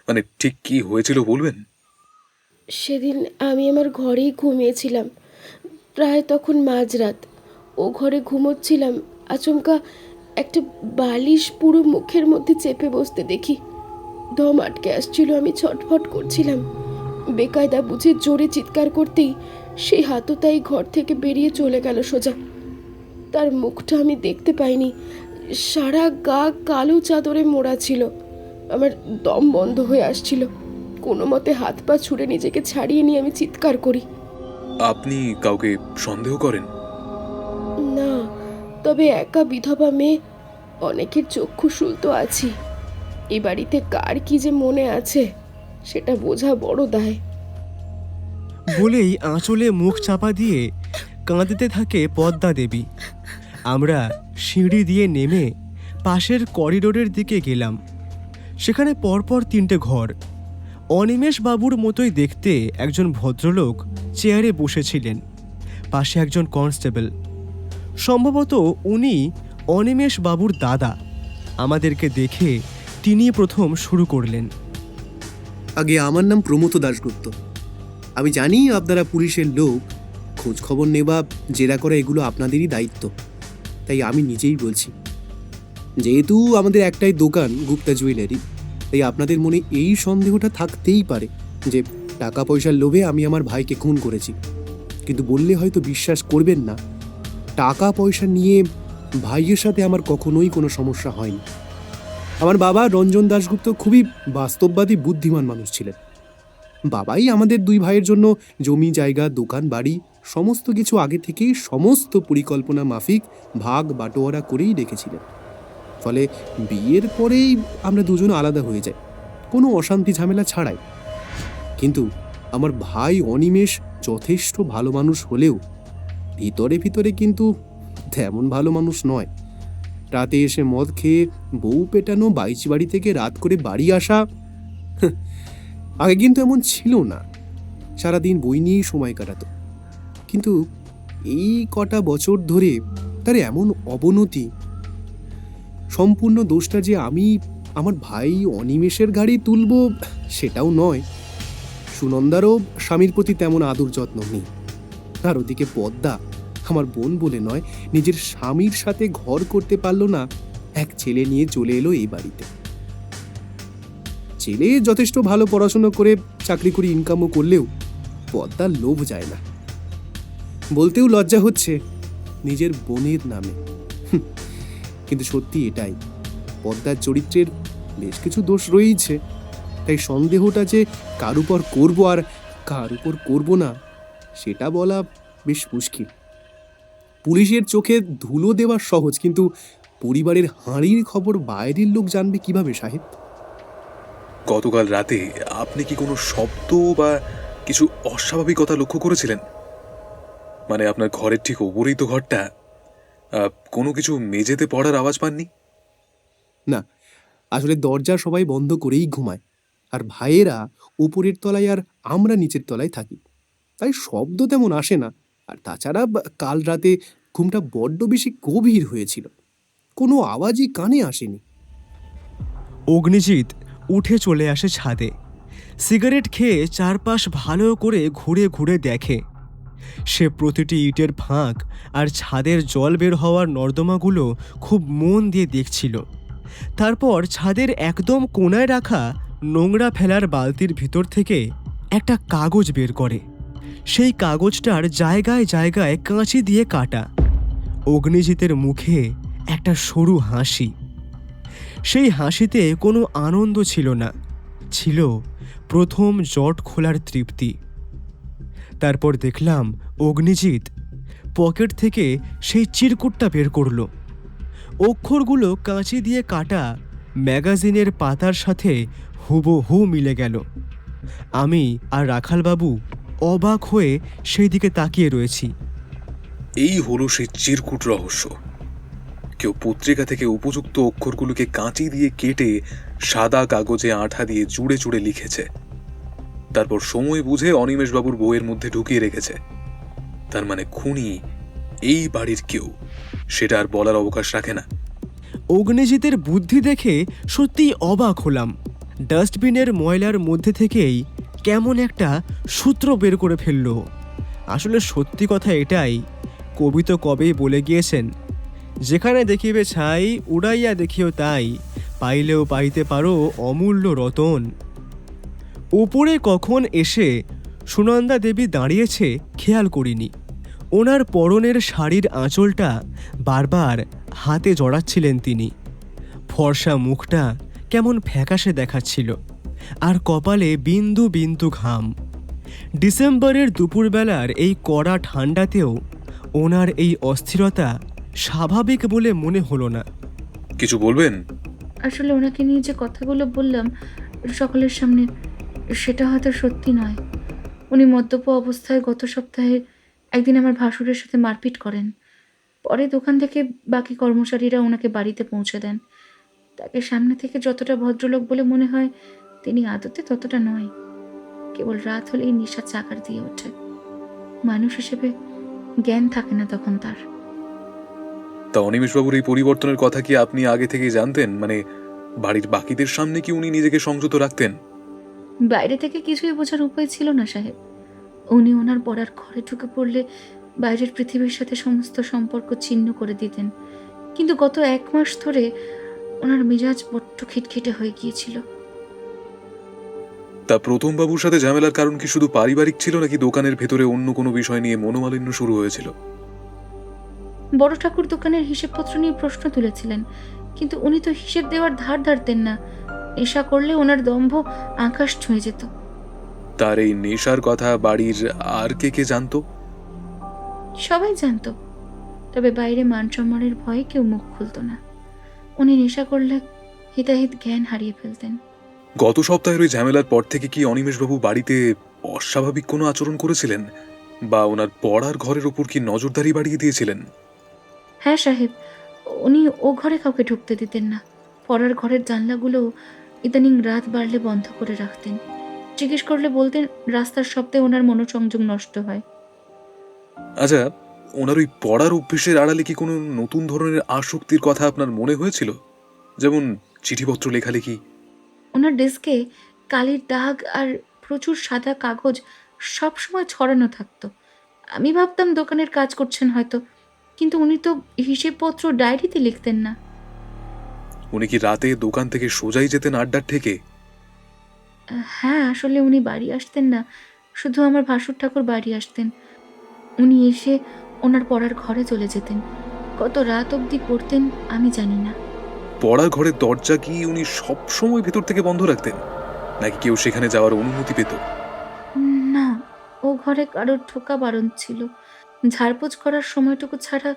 মানে ঠিক কি হয়েছিল বলবেন? সেদিন আমি আমার ঘরেই ঘুমিয়েছিলাম। প্রায় তখন মাঝরাত। ও ঘরে ঘুমোচ্ছিলাম, আচমকা একটা বালিশ পুরো মুখের মধ্যে চেপে বসতে দেখি। দম আটকে আসছিল, আমি ছটফট করছিলাম। বেকায়দা বুঝে জোরে চিৎকার করতেই সেই হাততাই ঘর থেকে বেরিয়ে চলে গেল সোজা। তার মুখটা আমি দেখতে পাইনি। সারা গা কালো চাদরে মোড়া ছিল। আমার দম বন্ধ হয়ে আসছিল। কোনো মতে হাত পা ছুঁড়ে নিজেকে ছাড়িয়ে নিয়ে আমি চিৎকার করি। আপনি কাউকে সন্দেহ করেন? না, তবে একা বিধবা মেয়ে, অনেকের চক্ষুশূল তো আছি। এ বাড়িতে কার কি যে মনে আছে সেটা বোঝা বড় দায়। বলেই আঁচলে মুখ চাপা দিয়ে কাঁদতে থাকে পদ্মা দেবী। আমরা সিঁড়ি দিয়ে নেমে পাশের করিডোরের দিকে গেলাম। সেখানে পরপর 3টে ঘর। অনিমেষ বাবুর মতোই দেখতে একজন ভদ্রলোক চেয়ারে বসেছিলেন। পাশে একজন কনস্টেবল। সম্ভবত উনি অনিমেষ বাবুর দাদা। আমাদেরকে দেখে তিনি প্রথম শুরু করলেন। আগে আমার নাম প্রমথ দাশগুপ্ত। আমি জানি আপনারা পুলিশের লোক, খোঁজ খবর নেওয়া, জেরা করা এগুলো আপনাদেরই দায়িত্ব। তাই আমি নিজেই বলছি, যেহেতু আমাদের একটাই দোকান গুপ্তা জুয়েলারি, তাই আপনাদের মনে এই সন্দেহটা থাকতেই পারে যে টাকা পয়সার লোভে আমি আমার ভাইকে খুন করেছি। কিন্তু বললে হয়তো বিশ্বাস করবেন না, টাকা পয়সা নিয়ে ভাইয়ের সাথে আমার কখনোই কোনো সমস্যা হয়নি। আমার বাবা রঞ্জন দাশগুপ্ত খুবই বাস্তববাদী বুদ্ধিমান মানুষ ছিলেন। বাবাই আমাদের 2 ভাইয়ের জন্য জমি জায়গা দোকান বাড়ি সমস্ত কিছু আগে থেকেই সমস্ত পরিকল্পনা মাফিক ভাগ বাটোয়ারা করেই রেখেছিলেন। ফলে বিয়ের পরেই আমরা দুজন আলাদা হয়ে যাই, কোনো অশান্তি ঝামেলা ছাড়াই। কিন্তু আমার ভাই অনিমেষ যথেষ্ট ভালো মানুষ হলেও ভিতরে ভিতরে কিন্তু তেমন ভালো মানুষ নয়। রাতে এসে মদ খেয়ে বউ পেটানো, বাইচ বাড়ি থেকে রাত করে বাড়ি আসা, আগে কিন্তু এমন ছিল না। সারাদিন বই নিয়েই সময় কাটাতো। কিন্তু এই কটা বছর ধরে তার এমন অবনতি, সম্পূর্ণ দোষটা যে আমি আমার ভাই অনিমেষের গাড়ি তুলব সেটাও নয়। সুনন্দারও স্বামীর প্রতি তেমন আদর যত্ন নেই। আর ওদিকে পদ্মা, আমার বোন বলে নয়, নিজের স্বামীর সাথে ঘর করতে পারল না, এক ছেলে নিয়ে চলে এলো এই বাড়িতে। ছেলে যথেষ্ট ভালো পড়াশোনা করে চাকরি করে ইনকামও করলেও পদ্মার লোভ যায় না। বলতেও লজ্জা হচ্ছে নিজের বোনের নামে। কিন্তু সত্যি এটাই, পদ্মার চরিত্রের বেশ কিছু দোষ রয়েছে। তাই সন্দেহটা যে কার উপর করবো আর কার উপর করবো না সেটা বলা বেশ মুশকিল। পুলিশের চোখে ধুলো দেওয়া সহজ, কিন্তু পরিবারের হাঁড়ির খবর বাইরের লোক জানবে কিভাবে সাহেব? গতকাল রাতে আপনি কি কোনো শব্দ বা কিছু অস্বাভাবিকতা লক্ষ্য করেছিলেন? মানে আপনার ঘরের ঠিক ওপরেই তো ঘরটা, কোনো কিছু মেঝেতে পড়ার আওয়াজ পাননি? না, আসলে দরজা সবাই বন্ধ করেই ঘুমায়, আর ভাইয়েরা উপরের তলায় আর আমরা নিচের তলায় থাকি, তাই শব্দ তেমন আসে না। আর তাছাড়া কাল রাতে ঘুমটা বড্ড বেশি গভীর হয়েছিল, কোনো আওয়াজই কানে আসেনি। অগ্নিজিৎ উঠে চলে আসে ছাদে। সিগারেট খেয়ে চারপাশ ভালো করে ঘুরে ঘুরে দেখে। সে প্রতিটি ইটের ফাঁক আর ছাদের জল বের হওয়ার নর্দমাগুলো খুব মন দিয়ে দেখছিল। তারপর ছাদের একদম কোণায় রাখা নোংরা ফেলার বালতির ভিতর থেকে একটা কাগজ বের করে। সেই কাগজটার জায়গায় জায়গায় কাঁচি দিয়ে কাটা। অগ্নিজিতের মুখে একটা সরু হাসি। সেই হাসিতে কোনো আনন্দ ছিল না, ছিল প্রথম জট খোলার তৃপ্তি। তারপর দেখলাম অগ্নিজিৎ পকেট থেকে সেই চিরকুটটা বের করলো। অক্ষরগুলো কাঁচি দিয়ে কাটা ম্যাগাজিনের পাতার সাথে হুবহু মিলে গেল। আমি আর রাখালবাবু অবাক হয়ে সেই দিকে তাকিয়ে রয়েছি। এই হলো সেই চিরকুট রহস্য। কেউ পত্রিকা থেকে উপযুক্ত অক্ষরগুলোকে কাঁচি দিয়ে কেটে সাদা কাগজে আঠা দিয়ে জুড়ে জুড়ে লিখেছে, তারপর সময় বুঝে অনিমেষবাবুর বইয়ের মধ্যে ঢুকিয়ে রেখেছে। তার মানে খুনি এই বাড়ির কেউ, সেটা আর বলার অবকাশ রাখে না। অগ্নিজিতের বুদ্ধি দেখে সত্যিই অবাক হলাম। ডাস্টবিনের ময়লার মধ্যে থেকেই কেমন একটা সূত্র বের করে ফেলল। আসলে সত্যি কথা এটাই, কবি তো কবেই বলে গিয়েছেন, যেখানে দেখিবে ছাই উড়াইয়া দেখিও তাই, পাইলেও পাইতে পারো অমূল্য রতন। উপরে কখন এসে সুনন্দা দেবী দাঁড়িয়েছে খেয়াল করিনি। ওনার পরনের শাড়ির আঁচলটা বারবার হাতে জড়াচ্ছিলেন তিনি। ফর্সা মুখটা কেমন ফ্যাকাশে দেখাচ্ছিল, আর কপালে বিন্দু বিন্দু ঘাম। ডিসেম্বরের দুপুরবেলার এই কড়া ঠান্ডাতেও ওনার এই অস্থিরতা স্বাভাবিক বলে মনে হলো না। কিছু বলবেন? আসলে ওনাকে নিয়ে যে কথাগুলো বললাম সকলের সামনে, সেটা হয়তো সত্যি নয়। উনি মদ্যপ অবস্থায় গত সপ্তাহে একদিন আমার ভাসুরের সাথে মারপিট করেন। পরে দোকান থেকে বাকি কর্মচারীরা ওনাকে বাড়িতে পৌঁছে দেন। তাকে সামনে থেকে যতটা ভদ্রলোক বলে মনে হয়, তিনি আদতে ততটা নয়। কেবল রাত হলেই নেশা চাকার দিয়ে ওঠে। মানুষ হিসেবে জ্ঞান থাকে না তখন তার। তা অনিমেষবাবুর এই পরিবর্তনের কথা কি আপনি আগে থেকেই জানতেন? মানে বাড়ির বাকিদের সামনে কি উনি নিজেকে সংযত রাখতেন? বাইরে থেকে কিছুই বোঝার উপায় ছিল না সাহেব। উনি ওনার পড়ার ঘরে ঢুকে পড়লে বাইরের পৃথিবীর সাথে সমস্ত সম্পর্ক ছিন্ন করে দিতেন। কিন্তু গত 1 মাস ধরে ওনার মেজাজ বড্ড খিটখিটে হয়ে গিয়েছিল। তা প্রথম বাবুর সাথে ঝামেলার কারণ কি শুধু পারিবারিক ছিল, নাকি দোকানের ভেতরে অন্য কোনো বিষয় নিয়ে মনোমালিন্য শুরু হয়েছিল? বড় ঠাকুর দোকানের হিসেবপত্র নিয়ে প্রশ্ন তুলেছিলেন, কিন্তু উনি তো হিসেব দেওয়ার ধার ধারতেন না। নেশা করলে ওনার দম্ভ আকাশ ছুঁয়ে যেত। তার এই নেশার কথা বাড়ির আর কে কে জানতো? সবাই জানতো, তবে বাইরে মান সম্মানের ভয়ে কেউ মুখ খুলতো না। উনি নেশা করলে হিতাহিত জ্ঞান হারিয়ে ফেলতেন। গত সপ্তাহের ওই ঝামেলার পর থেকে কি অনিমেষবাবু বাড়িতে অস্বাভাবিক কোনো আচরণ করেছিলেন, বা ওনার পড়ার ঘরের ওপর কি নজরদারি বাড়িয়ে দিয়েছিলেন? হ্যাঁ সাহেব, উনি ও ঘরে কাউকে ঢুকতে দিতেন না। পড়ার ঘরের জানলাগুলো ইদানিং রাত বাড়লে বন্ধ করে রাখতেন। জিজ্ঞেস করলে বলতেন রাস্তার শব্দে ওনার মনোসংযোগ নষ্ট হয়। আচ্ছা, ওনার ওই পড়ার অভ্যেসের আড়ালে কি কোনো নতুন ধরনের আসক্তির কথা আপনার মনে হয়েছিল? যেমন চিঠিপত্র লেখালেখি? ওনার ডেস্কে কালির দাগ আর প্রচুর সাদা কাগজ সব সময় ছড়ানো থাকতো। আমি ভাবতাম দোকানের কাজ করছেন হয়তো, কিন্তু উনি তো হিসেবপত্র ডায়েরিতে লিখতেন না। উনি কি রাতে দোকান থেকে সোজাই যেতেন আড্ডার থেকে? হ্যাঁ, আসলে উনি বাড়ি আসতেন না, শুধু আমার ভাসুর ঠাকুর বাড়ি আসতেন। উনি এসে ওনার পড়ার ঘরে চলে যেতেন। কত রাত অবধি পড়তেন আমি জানি না। পড়ার ঘরের দরজা কি উনি সব সময় ভেতর থেকে বন্ধ রাখতেন, নাকি কেউ সেখানে যাওয়ার অনুমতি পেত? না, ও ঘরে কারোর ঢোকা বারণ ছিল। ঝাড়পোছ করার সময়টুকু ছাড়া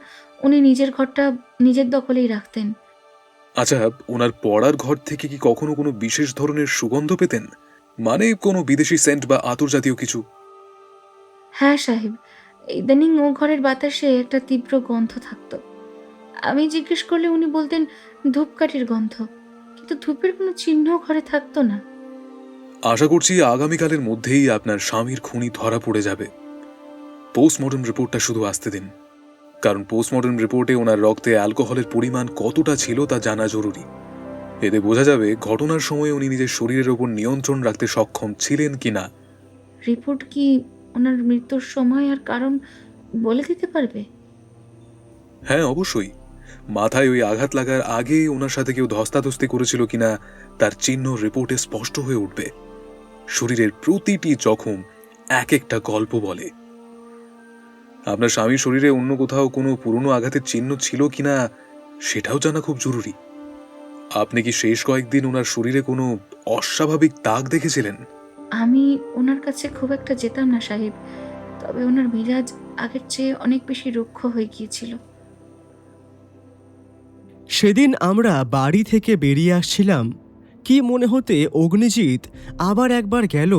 উনি নিজের ঘরটা নিজের দখলেই রাখতেন। আচ্ছা, ওনার পড়ার ঘর থেকে কি কখনো কোনো বিশেষ ধরনের সুগন্ধ পেতেন? মানে কোনো বিদেশি সেন্ট বা আতর জাতীয় কিছু? হ্যাঁ সাহেব, ইদানিং ও ঘরের বাতাসে একটা তীব্র গন্ধ থাকতো। আমি জিজ্ঞেস করলে উনি বলতেন ধূপকাঠির গন্ধ, কিন্তু ধূপের কোনো চিহ্ন ঘরে থাকতো না। আশা করছি আগামীকালের মধ্যেই আপনার স্বামীর খুনি ধরা পড়ে যাবে। পোস্টমর্টম রিপোর্টটা শুধু আসতে দিন, কারণ পোস্টমর্টম রিপোর্টে ওনার রক্তে অ্যালকোহলের পরিমাণ কতটা ছিল তা জানা জরুরি। এতে বোঝা যাবে ঘটনার সময় উনি নিজের শরীরের ওপর নিয়ন্ত্রণ রাখতে সক্ষম ছিলেন কিনা। রিপোর্ট কি ওনার মৃত্যুর সময় আর কারণ বলে দিতে পারবে? হ্যাঁ, অবশ্যই। মাথায় ওই আঘাত লাগার আগে ওনার সাথে কেউ ধস্তাধস্তি করেছিল কিনা তার চিহ্ন রিপোর্টে স্পষ্ট হয়ে উঠবে। শরীরের প্রতিটি জখম এক একটা গল্প বলে। আপনার স্বামীর শরীরে অন্য কোথাও কোনো পুরনো আঘাতের চিহ্ন ছিল কিনা সেটাও জানা খুব জরুরি। আপনি কি শেষ কয়েকদিন ওনার শরীরে কোনো অস্বাভাবিক দাগ দেখেছিলেন? আমি ওনার কাছে খুব একটা যেতাম না সাহেব, তবে ওনার মেজাজ আগের চেয়ে অনেক বেশি রুক্ষ হয়ে গিয়েছিল। সেদিন আমরা বাড়ি থেকে বেরিয়ে আসছিলাম, কি মনে হতে অগ্নিজিৎ আবার একবার গেল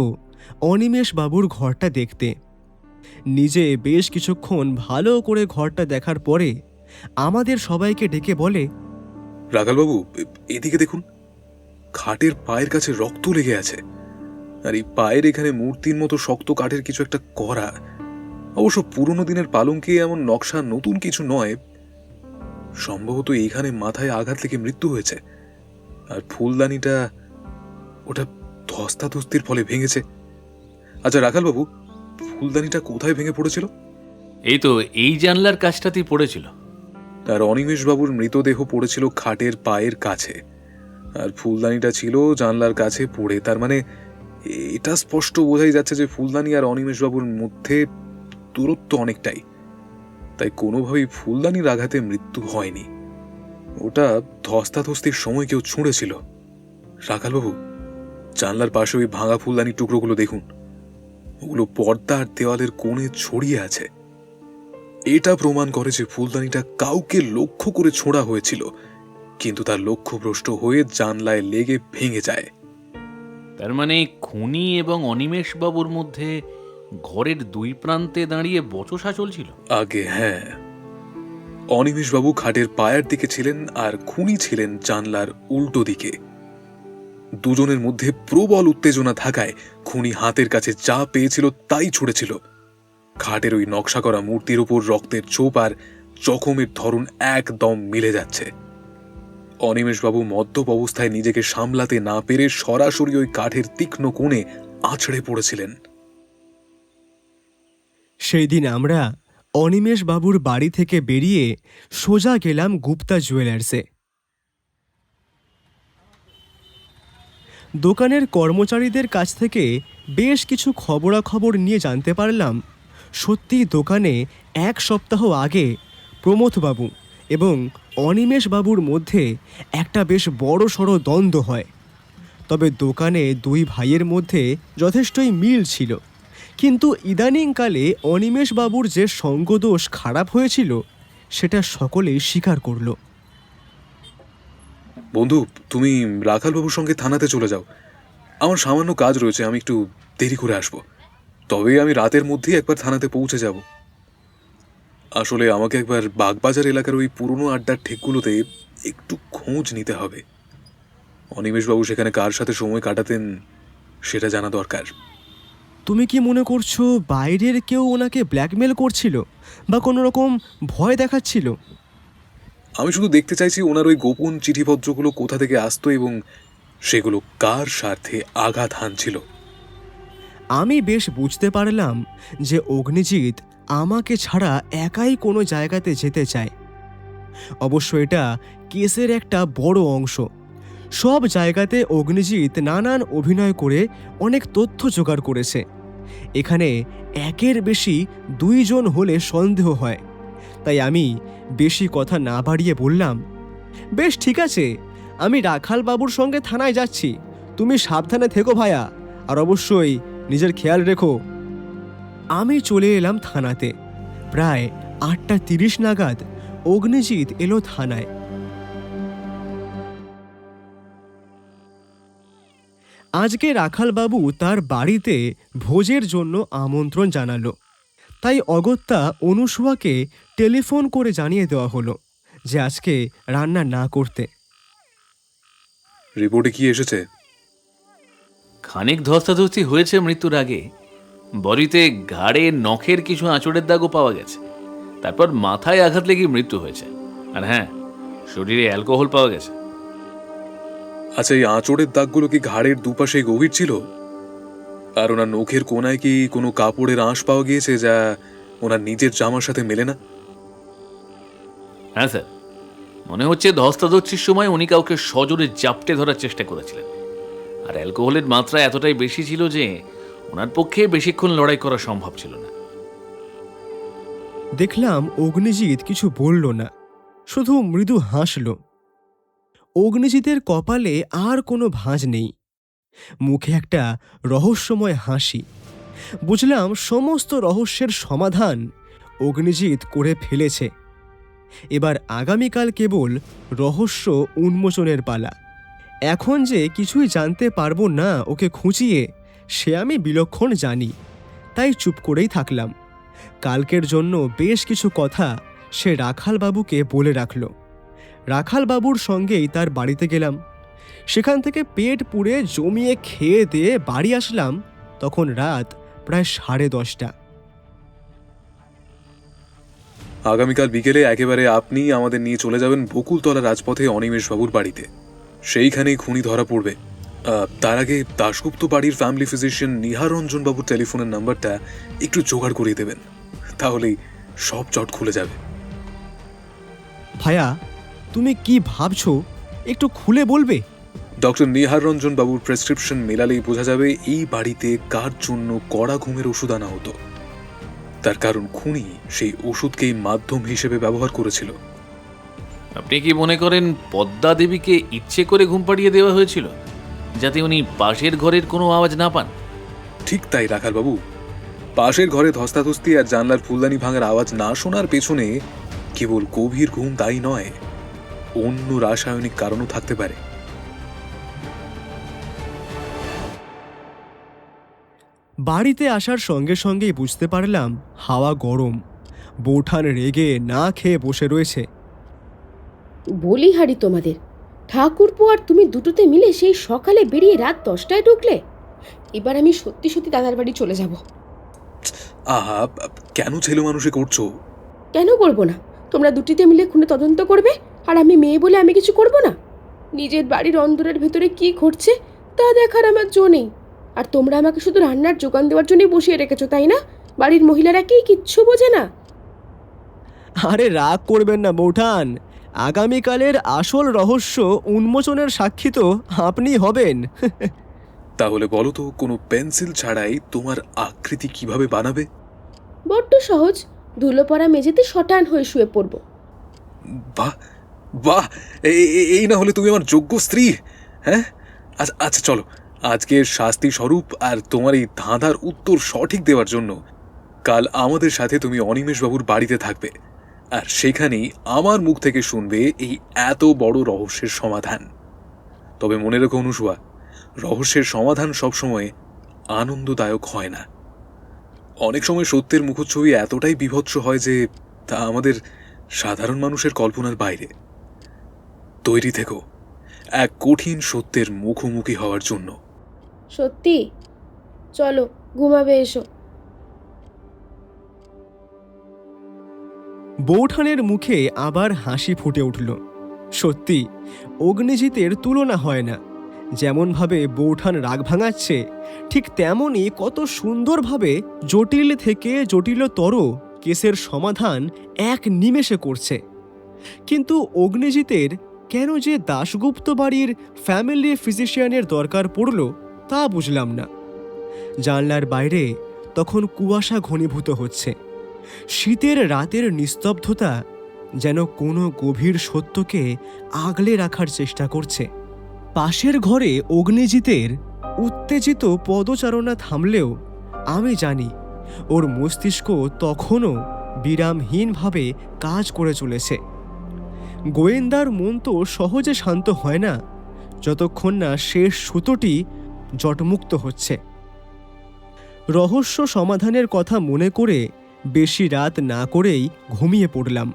অনিমেষ বাবুর ঘরটা দেখতে। নিজে বেশ কিছুক্ষণ ভালো করে ঘরটা দেখার পরে আমাদের সবাইকে ডেকে বলে, রাখালবাবু, এদিকে দেখুন, খাটের পায়ের কাছে রক্ত লেগে আছে, আর এই পায়ের এখানে মূর্তির মতো শক্ত কাঠের কিছু একটা করা। অবশ্য পুরনো দিনের পালঙ্কে এমন নকশা নতুন কিছু নয়। সম্ভবত এইখানে মাথায় আঘাত লেগে মৃত্যু হয়েছে। আর ফুলদানিটা, ওটা ধস্তাধস্তির ফলে ভেঙেছে। আচ্ছা রাখালবাবু, ফুলদানিটা কোথায় ভেঙে পড়েছিল? এই তো এই জানলার কাছটাতেই পড়েছিল। আর অনিমেষবাবুর মৃতদেহ পড়েছিল খাটের পায়ের কাছে, আর ফুলদানিটা ছিল জানলার কাছে পড়ে। তার মানে এটা স্পষ্ট বোঝাই যাচ্ছে যে ফুলদানি আর অনিমেষবাবুর মধ্যে দূরত্ব অনেকটাই। তাই কোনোভাবেই ফুলদানির আঘাতে মৃত্যু হয়নি। ওটা ধস্তাধস্তির সময় কেউ ছুঁড়েছিল। রাখালবাবু, জানলার পাশে ওই ভাঙা ফুলদানির টুকরোগুলো দেখুন, ওগুলো পর্দা আর দেওয়ালের কোণে ছড়িয়ে আছে। এটা প্রমাণ করে যে ফুলদানিটা কাউকে লক্ষ্য করে ছোঁড়া হয়েছিল, কিন্তু তার লক্ষ্যভ্রষ্ট হয়ে জানলায় লেগে ভেঙে যায়। তার মানে খুনি এবং অনিমেষ বাবুর মধ্যে ঘরের দুই প্রান্তে দাঁড়িয়ে বচসা চলছিল। আগে হ্যাঁ, অনিমেষবাবু খাটের পায়ের দিকে ছিলেন আর খুনি ছিলেন জানলার উল্টো দিকে। দুজনের মধ্যে প্রবল উত্তেজনা থাকায় খুনি হাতের কাছে যা পেয়েছিল তাই ছুড়েছিল। খাটের ওই নকশা করা মূর্তির উপর রক্তের ছোপ আর জখমের ধরন একদম মিলে যাচ্ছে। অনিমেষবাবু মদ্যপ অবস্থায় নিজেকে সামলাতে না পেরে সরাসরি ওই কাঠের তীক্ষ্ণ কোণে আছড়ে পড়েছিলেন। সেই দিন আমরা অনিমেষ বাবুর বাড়ি থেকে বেরিয়ে সোজা গেলাম গুপ্তা জুয়েলার্সে। দোকানের কর্মচারীদের কাছ থেকে বেশ কিছু খবরাখবর নিয়ে জানতে পারলাম, সত্যি দোকানে এক সপ্তাহ আগে প্রমথবাবু এবং অনিমেষ বাবুর মধ্যে একটা বেশ বড়সড় দ্বন্দ্ব হয়। তবে দোকানে দুই ভাইয়ের মধ্যে যথেষ্টই মিল ছিল, কিন্তু ইদানিংকালে অনিমেষ বাবুর যে সঙ্গদোষ খারাপ হয়েছিল সেটা সকলেই স্বীকার করল। বন্ধু, তুমি রাখালবাবুর সঙ্গে থানাতে চলে যাও। আমার সামান্য কাজ রয়েছে, আমি একটু দেরি করে আসব। তবে আমি রাতের মধ্যেই একবার থানাতে পৌঁছে যাব। আসলে আমাকে একবার বাগবাজার এলাকার ওই পুরনো আড্ডার ঠেকগুলোতে একটু খোঁজ নিতে হবে। অনিমেষবাবু সেখানে কার সাথে সময় কাটাতেন সেটা জানা দরকার। তুমি কি মনে করছো বাইরের কেউ ওনাকে ব্ল্যাকমেল করছিল বা কোনো রকম ভয় দেখাচ্ছিল? আমি শুধু দেখতে চাইছি ওনার ওই গোপন চিঠিপত্রগুলো কোথা থেকে আসতো এবং সেগুলো কার স্বার্থে আঘাত হানছিল। আমি বেশ বুঝতে পারলাম যে অগ্নিজিৎ আমাকে ছাড়া একাই কোনো জায়গাতে যেতে চায়। অবশ্য এটা কেসের একটা বড় অংশ। সব জায়গাতে অগ্নিজিৎ নানান অভিনয় করে অনেক তথ্য জোগাড় করেছে। এখানে একের বেশি 2 জন হলে সন্দেহ হয়। তাই আমি বেশি কথা না বাড়িয়ে বললাম, বেশ ঠিক আছে, আমি রাখাল বাবুর সঙ্গে থানায় যাচ্ছি। তুমি সাবধানে থেকো ভায়া, আর অবশ্যই নিজের খেয়াল রেখো। আমি চলে এলাম থানাতে। প্রায় 8:30 নাগাদ অগ্নিজিৎ এলো থানায়। আজকে রাখালবাবু তার বাড়িতে ভোজের জন্য আমন্ত্রণ জানালো। তাই অগত্যা অনুসুয়াকে টেলিফোন করে জানিয়ে দেওয়া হলো যে আজকে রান্না না করতে। রিপোর্টে কি এসেছে? খানিক ধস্তাধস্তি হয়েছে মৃত্যুর আগে। বডিতে ঘাড়ে নখের কিছু আঁচড়ের দাগও পাওয়া গেছে। তারপর মাথায় আঘাত লেগে মৃত্যু হয়েছে। আর হ্যাঁ, শরীরে অ্যালকোহল পাওয়া গেছে। আচ্ছা, এই আঁচড়ের দাগগুলো কি ঘাড়ের দুপাশে গভীর ছিল? আর ওনার নখের কোনায় কি কোনো কাপড়ের আঁশ পাওয়া গিয়েছে যা ওনার নিজের জামার সাথে মেলে না? হ্যাঁ স্যার, মনে হচ্ছে ধস্তাধস্তির সময় উনি কাউকে সজোরে জাপটে ধরার চেষ্টা করেছিলেন। আর অ্যালকোহলের মাত্রা এতটাই বেশি ছিল যে ওনার পক্ষে বেশিক্ষণ লড়াই করা সম্ভব ছিল না। দেখলাম অগ্নিজিৎ কিছু বলল না, শুধু মৃদু হাসল। অগ্নিজিতের কপালে আর কোনো ভাঁজ নেই, মুখে একটা রহস্যময় হাসি। বুঝলাম সমস্ত রহস্যের সমাধান অগ্নিজিৎ করে ফেলেছে। এবার আগামীকাল কেবল রহস্য উন্মোচনের পালা। এখন যে কিছুই জানতে পারবো না ওকে খুঁচিয়ে, সে আমি বিলক্ষণ জানি। তাই চুপ করেই থাকলাম। কালকের জন্য বেশ কিছু কথা সে রাখালবাবুকে বলে রাখল। রাখালবাবুর সঙ্গেই তার বাড়িতে গেলাম। সেখান থেকে পেট পুড়ে জমিয়ে খেয়ে দিয়ে বাড়ি আসলাম তখন রাত প্রায় 10:30। আগামীকাল বিকেলে একেবারে আপনি আমাদের নিয়ে চলে যাবেন বকুলতলা রাজপথে অনিমেষবাবুর বাড়িতে। সেইখানেই খুনি ধরা পড়বে। তার আগে দাশগুপ্ত বাড়ির ফ্যামিলি ফিজিশিয়ান নিহারঞ্জন বাবুর টেলিফোনের নাম্বারটা একটু জোগাড় করিয়ে দেবেন, তাহলেই সব চট খুলে যাবে। ভায়া, তুমি কি ভাবছো একটু খুলে বলবে? ডক্টর নিহারঞ্জন বাবুর প্রেসক্রিপশন মেলালেই বোঝা যাবে এই বাড়িতে কার জন্য কড়া ঘুমের ওষুধ আনা হতো। তার কারণ খুনি সেই ওষুধকেই মাধ্যম হিসেবে ব্যবহার করেছিল। আপনি কি মনে করেন পদ্মা দেবীকে ইচ্ছে করে ঘুম পাড়িয়ে দেওয়া হয়েছিল যাতে উনি পাশের ঘরের কোনো আওয়াজ না পান? ঠিক তাই রাখালবাবু, পাশের ঘরে ধস্তাধস্তি আর জানলার ফুলদানি ভাঙার আওয়াজ না শোনার পেছনে কেবল গভীর ঘুম দায়ী নয়, অন্য রাসায়নিক কারণও থাকতে পারে। বাড়িতে আসার সঙ্গে সঙ্গেই বুঝতে পারলাম হাওয়া গরম। বৌঠান রেগে না খেয়ে বসে রয়েছে। বলি হারি তোমাদের, ঠাকুরপো আর তুমি দুটোতে মিলে সেই সকালে বেরিয়ে রাত 10টায় ঢুকলে। এবার আমি সত্যি সত্যি দাদার বাড়ি চলে যাব। আহা, কেন ছেলে মানুষে করছো? কেন করবো না? তোমরা দুটিতে মিলে খুনে তদন্ত করবে, আর আমি মেয়ে বলে আমি কিছু করব না? নিজের বাড়ির অন্দরের ভেতরে কি ঘটছে তা দেখার আমার জো নেই। আর তোমরা আমাকে শুধু রান্নার যোগান দেওয়ার জন্যই বসিয়ে রেখেছো, তাই না? বাড়ির মহিলারা কি কিচ্ছু বোঝে না? আরে রাগ করবেন না বৌঠান, আগামীকালের আসল রহস্য উন্মোচনের সাক্ষী তো আপনি হবেন। তাহলে বলো তো, কোনো পেন্সিল ছাড়াই তোমার আকৃতি কিভাবে বানাবে? বড্ড সহজ, ধুলো পড়া মেঝেতে শটান হয়ে শুয়ে পড়বো। বাহ বাহ, এই না হলে তুমি আমার যোগ্য স্ত্রী। হ্যাঁ, আচ্ছা আচ্ছা, চলো আজকের শাস্তি স্বরূপ আর তোমার এই ধাঁধার উত্তর সঠিক দেওয়ার জন্য কাল আমাদের সাথে তুমি অনিমেষবাবুর বাড়িতে থাকবে, আর সেখানেই আমার মুখ থেকে শুনবে এই এত বড় রহস্যের সমাধান। তবে মনে রেখো অনুসুয়া, রহস্যের সমাধান সবসময় আনন্দদায়ক হয় না। অনেক সময় সত্যের মুখচ্ছবি এতটাই বিভৎস হয় যে তা আমাদের সাধারণ মানুষের কল্পনার বাইরে। তৈরি থেকো এক কঠিন সত্যের মুখোমুখি হওয়ার জন্য। সত্যি? চলো ঘুমাবে, এসো। বৌঠানের মুখে আবার হাসি ফুটে উঠল। সত্যি অগ্নিজিতের তুলনা হয় না। যেমনভাবে বৌঠান রাগ ভাঙাচ্ছে, ঠিক তেমনই কত সুন্দরভাবে জটিল থেকে জটিলতর কেসের সমাধান এক নিমেষে করছে। কিন্তু অগ্নিজিতের কেন যে দাশগুপ্ত বাড়ির ফ্যামিলি ফিজিশিয়ানের দরকার পড়ল তা বুঝলাম না। জানলার বাইরে তখন কুয়াশা ঘনীভূত হচ্ছে। শীতের রাতের নিস্তব্ধতা যেন কোনো গভীর সত্যকে আগলে রাখার চেষ্টা করছে। পাশের ঘরে অগ্নিজিতের উত্তেজিত পদচারণা থামলেও আমি জানি ওর মস্তিষ্ক তখনও বিরামহীনভাবে কাজ করে চলেছে। গোয়েন্দার মন তো সহজে শান্ত হয় না যতক্ষণ না শেষ সুতোটি জটমুক্ত হচ্ছে। রহস্য সমাধানের কথা মনে করে বেশি রাত না করেই ঘুমিয়ে পড়লাম।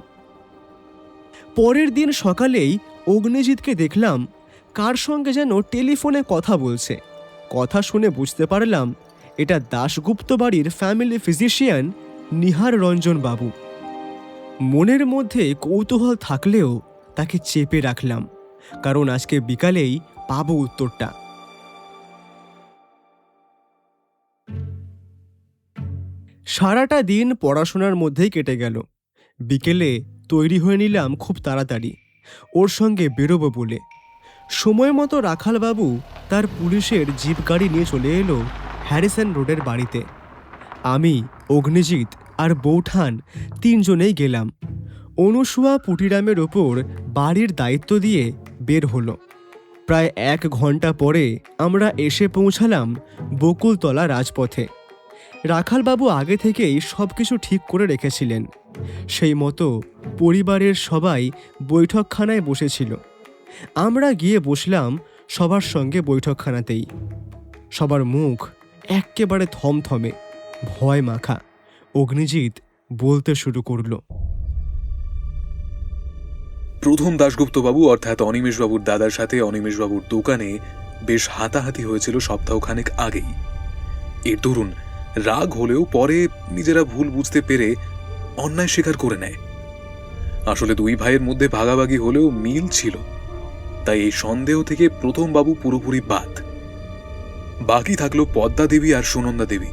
পরের দিন সকালেই অগ্নিজিৎকে দেখলাম কার সঙ্গে যেন টেলিফোনে কথা বলছে। কথা শুনে বুঝতে পারলাম এটা দাশগুপ্ত বাড়ির ফ্যামিলি ফিজিশিয়ান নিহার রঞ্জন বাবু। মনের মধ্যে কৌতূহল থাকলেও তাকে চেপে রাখলাম, কারণ আজকে বিকালেই পাবো উত্তরটা। সারাটা দিন পড়াশোনার মধ্যেই কেটে গেল। বিকেলে তৈরি হয়ে নিলাম খুব তাড়াতাড়ি ওর সঙ্গে বেরোবো বলে। সময় মতো রাখালবাবু তার পুলিশের জিপ গাড়ি নিয়ে চলে এলো হ্যারিসন রোডের বাড়িতে। আমি, অগ্নিজিৎ আর বৌঠান তিনজনেই গেলাম। অনুসুয়া পুটিরামের ওপর বাড়ির দায়িত্ব দিয়ে বের হলো। প্রায় 1 ঘন্টা পরে আমরা এসে পৌঁছালাম বকুলতলা রাজপথে। রাখালবাবু আগে থেকেই সব কিছু ঠিক করে রেখেছিলেন। সেই মতো পরিবারের সবাই বৈঠকখানায় বসেছিল। আমরা গিয়ে বসলাম সবার সঙ্গে বৈঠকখানাতেই। সবার মুখ এক্কেবারে থমথমে, ভয় মাখা। অগ্নিজিৎ বলতে শুরু করল। প্রথম দাশগুপ্তবাবু অর্থাৎ অনিমেষবাবুর দাদার সাথে অনিমেষবাবুর দোকানে বেশ হাতাহাতি হয়েছিল সপ্তাহখানেক আগেই। এর দরুন রাগ হলেও পরে নিজেরা ভুল বুঝতে পেরে অন্যায় স্বীকার করে নেয়। আসলে দুই ভাইয়ের মধ্যে ভাগাভাগি হলেও মিল ছিল, তাই এই সন্দেহ থেকে প্রথম বাবু পুরোপুরি বাদ। বাকি থাকলো পদ্মা দেবী আর সুনন্দা দেবী।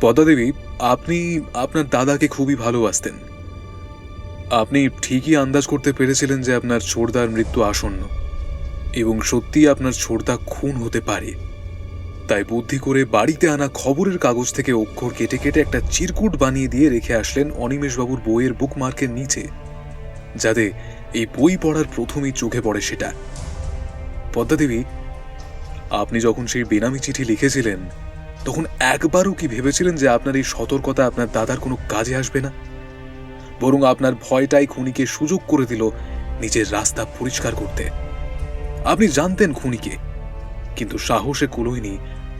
পদ্মা দেবী, আপনি আপনার দাদাকে খুবই ভালোবাসতেন। আপনি ঠিকই আন্দাজ করতে পেরেছিলেন যে আপনার ছোড়দার মৃত্যু আসন্ন এবং সত্যি আপনার ছোড়দা খুন হতে পারে। তাই বুদ্ধি করে বাড়িতে আনা খবরের কাগজ থেকে অক্ষর কেটে কেটে একটা চিরকুট বানিয়ে দিয়ে রেখে আসলেন অনিমেষবাবুর বইয়ের বুকমার্কের নিচে, যাতে এই বই পড়ার প্রথমেই চোখে পড়ে সেটা। পদ্মা দেবী, আপনি যখন সেই বেনামি চিঠি লিখেছিলেন তখন একবারও কি ভেবেছিলেন যে আপনার এই সতর্কতা আপনার দাদার কোনো কাজে আসবে না? বরং আপনার ভয়টাই খুনিকে সুযোগ করে দিল নিজের রাস্তা পরিষ্কার করতে। আপনি জানতেন খুনিকে, কিন্তু সাহসে কুলোয়নি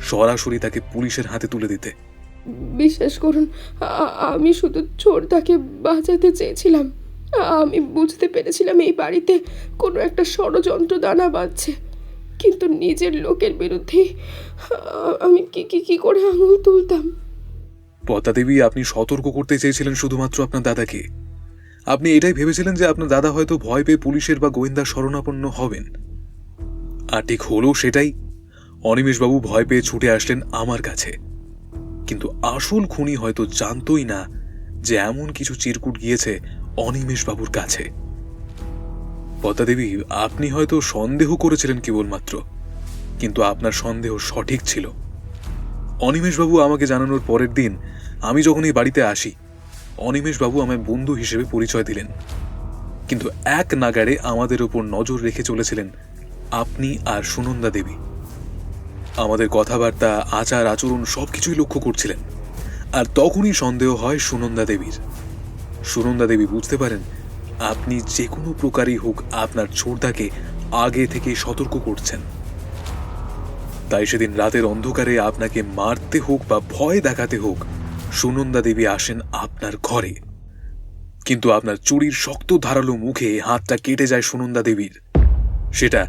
সরাসরি তাকে পুলিশের হাতে তুলে দিতে। বিশ্বাস করুন, আমি শুধু ছোটদাকে বাঁচাতে চেয়েছিলাম। আমি বুঝতে পেরেছিলাম এই বাড়িতে কোনো একটা ষড়যন্ত্র দানা বাঁধছে, কিন্তু নিজের লোকের বিরুদ্ধে আমি কি করে আঙুল তুলতাম। পদ্মা দেবী, আপনি সতর্ক করতে চেয়েছিলেন শুধুমাত্র আপনার দাদাকে। আপনি এটাই ভেবেছিলেন যে আপনার দাদা হয়তো ভয় পেয়ে পুলিশের বা গোয়েন্দার শরণাপন্ন হবেন। আর ঠিক হলো সেটাই। অনিমেষবাবু ভয় পেয়ে ছুটে আসলেন আমার কাছে। কিন্তু আসল খুনি হয়তো জানতই না যে এমন কিছু চিরকুট গিয়েছে অনিমেষবাবুর কাছে। পদ্মা দেবী, আপনি হয়তো সন্দেহ করেছিলেন কেবলমাত্র, কিন্তু আপনার সন্দেহ সঠিক ছিল। অনিমেষবাবু আমাকে জানানোর পরের দিন আমি যখন এই বাড়িতে আসি, অনিমেষবাবু আমায় বন্ধু হিসেবে পরিচয় দিলেন, কিন্তু এক নাগাড়ে আমাদের উপর নজর রেখে চলেছিলেন আপনি আর সুনন্দা দেবী। আমাদের কথাবার্তা, আচার আচরণ সবকিছুই লক্ষ্য করছিলেন। আর তখনই সন্দেহ হয় সুনন্দা দেবীর। সুনন্দা দেবী বুঝতে পারেন আপনি যে কোনো প্রকারই হোক আপনার ছোড়দাকে আগে থেকে সতর্ক করছেন। তাই সেদিন রাতের অন্ধকারে আপনাকে মারতে হোক বা ভয় দেখাতে হোক, সুনন্দা দেবী আসেন আপনার ঘরে। কিন্তু আপনার চুরির শক্ত ধারালো মুখে হাতটা কেটে যায় সুনন্দা দেবীর। সেটা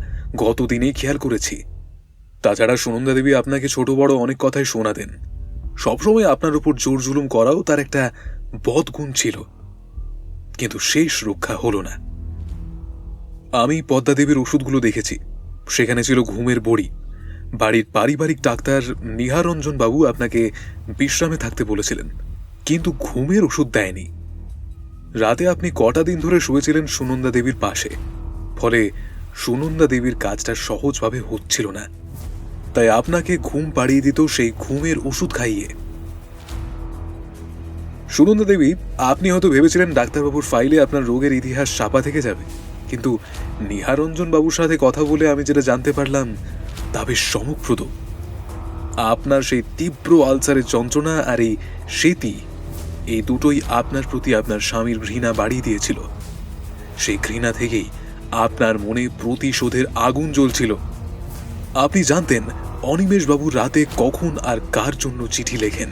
গতদিনেই খেয়াল করেছি। তাছাড়া সুনন্দা দেবী আপনাকে ছোট বড় অনেক কথাই শোনাতেন। সবসময় আপনার উপর জোর জুলুম করাও তার একটা বদগুণ ছিল, কিন্তু শেষ রক্ষা হলো না। আমি পদ্মা দেবীর ওষুধগুলো দেখেছি, সেখানে ছিল ঘুমের বড়ি। বাড়ির পারিবারিক ডাক্তার নিহারঞ্জন বাবু আপনাকে বিশ্রামে থাকতে বলেছিলেন, কিন্তু ঘুমের ওষুধ দেয়নি। রাতে আপনি কটা দিন ধরে শুয়েছিলেন সুনন্দা দেবীর পাশে, ফলে সুনন্দা দেবীর কাজটা সহজভাবে হচ্ছিল না, তাই আপনাকে ঘুম পাড়িয়ে দিত সেই ঘুমের ওষুধ খাইয়ে। সুনন্দা দেবী, আপনি হয়তো ভেবেছিলেন ডাক্তারবাবুর ফাইলে আপনার রোগের ইতিহাস ছাপা থেকে যাবে, কিন্তু নিহারঞ্জন বাবুর সাথে কথা বলে আমি যেটা জানতে পারলাম তা বেশ চমকপ্রদ। আপনার সেই তীব্র আলসারের যন্ত্রণা আর এই স্মৃতি, এই দুটোই আপনার প্রতি আপনার স্বামীর ঘৃণা বাড়িয়ে দিয়েছিল। সেই ঘৃণা থেকেই আপনার মনে প্রতিশোধের আগুন জ্বলছিল। আপনি জানতেন অনিমেষ বাবু রাতে কখন আর কার জন্য চিঠি লেখেন।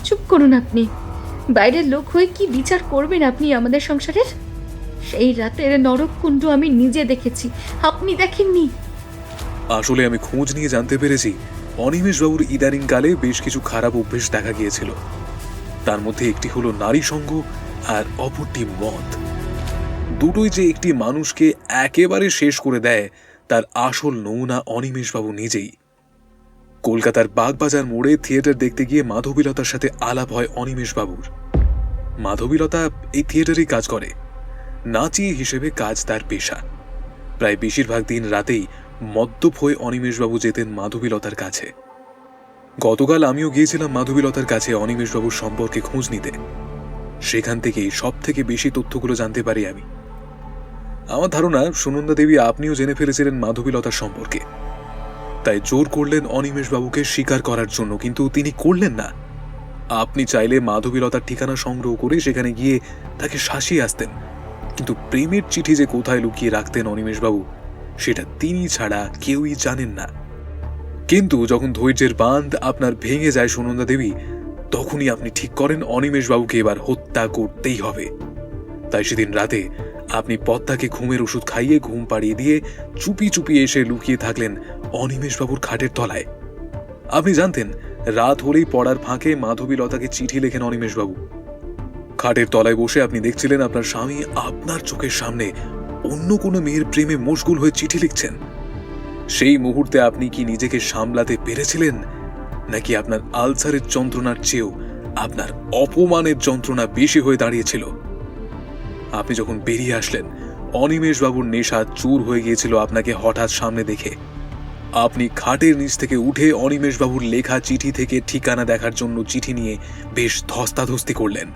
চুপ করুন আপনি। বাইরের লোক হয়ে কি বিচার করবেন আপনি আমাদের সংসারের? সেই রাতের নরককুণ্ড আমি নিজে দেখেছি, আপনি দেখেননি। আসলে আমি খোঁজ নিয়ে জানতে পেরেছি অনিমেষ বাবুর ইদানিং কালে বেশ কিছু খারাপ অভ্যেস দেখা গিয়েছিল। তার মধ্যে একটি হলো নারী সঙ্গ আর অপরটি মদ। দুটোই যে একটি মানুষকে একেবারে শেষ করে দেয় তার আসল নমুনা অনিমেষ বাবু নিজেই। কলকাতার বাগবাজার মোড়ে থিয়েটার দেখতে গিয়ে মাধবীলতার সাথে আলাপ হয় অনিমেষ বাবুর। মাধবীলতা এই থিয়েটারেই কাজ করে, নাচিয়ে হিসেবে কাজ তার পেশা। প্রায় বেশিরভাগ দিন রাতেই মদ্যপ হয়ে অনিমেষবাবু যেতেন মাধবীলতার কাছে। গতকাল আমিও গিয়েছিলাম মাধবীলতার কাছে অনিমেষবাবুর সম্পর্কে খোঁজ নিতে। সেখান থেকেই সব থেকে বেশি তথ্যগুলো জানতে পারি আমি। আমার ধারণা সুনন্দা দেবী আপনিও জেনে ফেলেছিলেন মাধবীলতার সম্পর্কে, তাই জোর করলেন অনিমেষবাবুকে স্বীকার করার জন্য, কিন্তু তিনি করলেন না। আপনি চাইলে মাধবীলতার ঠিকানা সংগ্রহ করে সেখানে গিয়ে তাকে শাসিয়ে আসতেন, কিন্তু প্রেমের চিঠি যে কোথায় লুকিয়ে রাখতেন অনিমেষবাবু সেটা তিনি ছাড়া কেউই জানেন না। কিন্তু যখন ধৈর্যের বাঁধ আপনার ভেঙে যায় সুনন্দা দেবী, তখনই আপনি ঠিক করেন অনিমেষবাবুকে এবার হত্যা করতেই হবে। তাই সেদিন রাতে আপনি পদ্মাকে ঘুমের ওষুধ খাইয়ে ঘুম পাড়িয়ে দিয়ে চুপি চুপি এসে লুকিয়ে থাকলেন অনিমেষবাবুর খাটের তলায়। আপনি জানতেন রাত হলেই পড়ার ফাঁকে মাধবীলতাকে চিঠি লেখেন অনিমেষবাবু। খাটের তলায় বসে আপনি দেখছিলেন আপনার স্বামী আপনার চোখের সামনে অন্য কোনো মেয়ের প্রেমে মশগুল হয়ে চিঠি লিখছেন। সেই মুহূর্তে আপনি কি নিজেকে সামলাতে পেরেছিলেন, নাকি আপনার আলসারের যন্ত্রণার চেয়েও আপনার অপমানের যন্ত্রণা বেশি হয়ে দাঁড়িয়েছিল? আপনি যখন বেরিয়ে আসলেন, অনিমেষবাবুর নেশা চুর হয়ে গিয়েছিল আপনাকে হঠাৎ সামনে দেখে। আপনি খাটের নিচ থেকে উঠে অনিমেষবাবুর লেখা চিঠি থেকে ঠিকানা দেখার জন্য চিঠি নিয়ে বেশ ধস্তাধস্তি করলেন।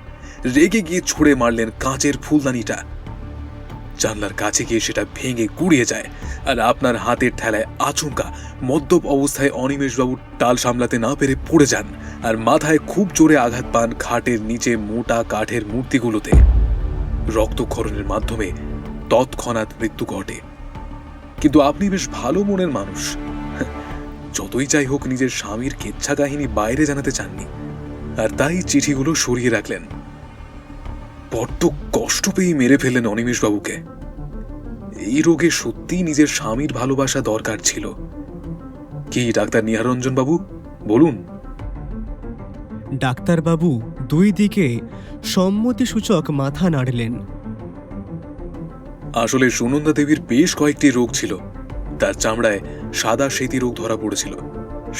রেগে গিয়ে ছুঁড়ে মারলেন কাঁচের ফুলদানিটা। জানলার কাছে গিয়ে সেটা ভেঙে গুড়িয়ে যায়, আর আপনার হাতের ঠেলায় আচমকা মদ্যপ অবস্থায় অনিমেষবাবুর টাল সামলাতে না পেরে পড়ে যান, আর মাথায় খুব জোরে আঘাত পান খাটের নিচে মোটা কাঠের মূর্তিগুলোতে। রক্তক্ষরণের মাধ্যমে তৎক্ষণাৎ মৃত্যু ঘটে। কিন্তু আপনি বেশ ভালো মনের মানুষ, যতই যাই হোক নিজের স্বামীর কেচ্ছা কাহিনী বাইরে জানাতে চাননি, আর তাই চিঠিগুলো সরিয়ে রাখলেন। বড্ড কষ্ট পেয়ে মেরে ফেললেন অনিমেষবাবুকে। এই রোগে সত্যিই নিজের স্বামীর ভালোবাসা দরকার ছিল। কি ডাক্তার নিহারঞ্জন বাবু, বলুন। ডাক্তারবাবু দুই দিকে সম্মতিসূচক মাথা নাড়লেন। আসলে সুনন্দা দেবীর বেশ কয়েকটি রোগ ছিল। তার চামড়ায় সাদা সেতি রোগ ধরা পড়েছিল,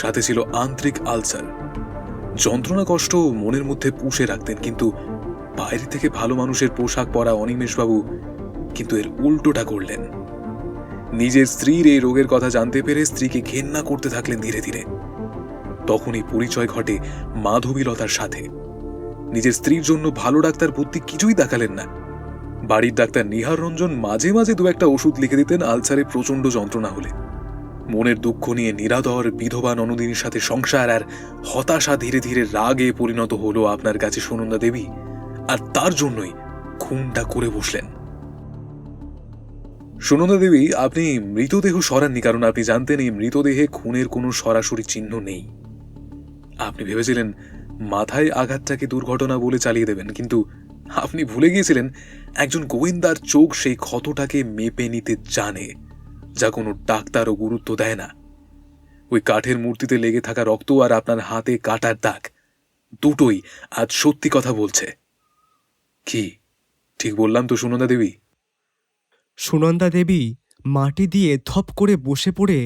সাথে ছিল আন্ত্রিক আলসার। যন্ত্রণা কষ্ট মনের মধ্যে পুষে রাখতেন, কিন্তু বাইরে থেকে ভালো মানুষের পোশাক পরা অনিমেষবাবু কিন্তু এর উল্টোটা করলেন। নিজের স্ত্রীর এই রোগের কথা জানতে পেরে স্ত্রীকে ঘেন্না করতে থাকলেন ধীরে ধীরে। তখনই পরিচয় ঘটে মাধবীলতার সাথে। নিজের স্ত্রীর জন্য ভালো ডাক্তার বুদ্ধি কিছুই দেখালেন না। বাড়ির ডাক্তার নিহারঞ্জন মাঝে মাঝে দু একটা ওষুধ লিখে দিতেন আলসারে প্রচন্ড যন্ত্রণা হলে। মনের দুঃখ নিয়ে নিরাদর বিধবা ননদিনীর সাথে সংসার আর হতাশা ধীরে ধীরে রাগে পরিণত হলো আপনার কাছে সুনন্দা দেবী, আর তার জন্যই খুনটা করে বসলেন। সুনন্দা দেবী, আপনি মৃতদেহ সরাননি কারণ আপনি জানতেন এই মৃতদেহে খুনের কোনো সরাসরি চিহ্ন নেই। আপনি ভেবেছিলেন মাথায় আঘাতটাকে দুর্ঘটনা বলে চালিয়ে দেবেন, কিন্তু আপনি ভুলে গিয়েছিলেন একজন গোয়েন্দার চোখ সেই ক্ষতটাকে মেপে নিতে জানে, যা কোনো ডাক্তারও গুরুত্ব দেয় না। ওই কাঠের মূর্তিতে লেগে থাকা রক্ত আর আপনার হাতে কাটার দাগ, দুটোই আজ সত্যি কথা বলছে। কি ঠিক বললাম তো সুনন্দা দেবী? সুনন্দা দেবী মাটি দিয়ে ধপ করে বসে পড়ে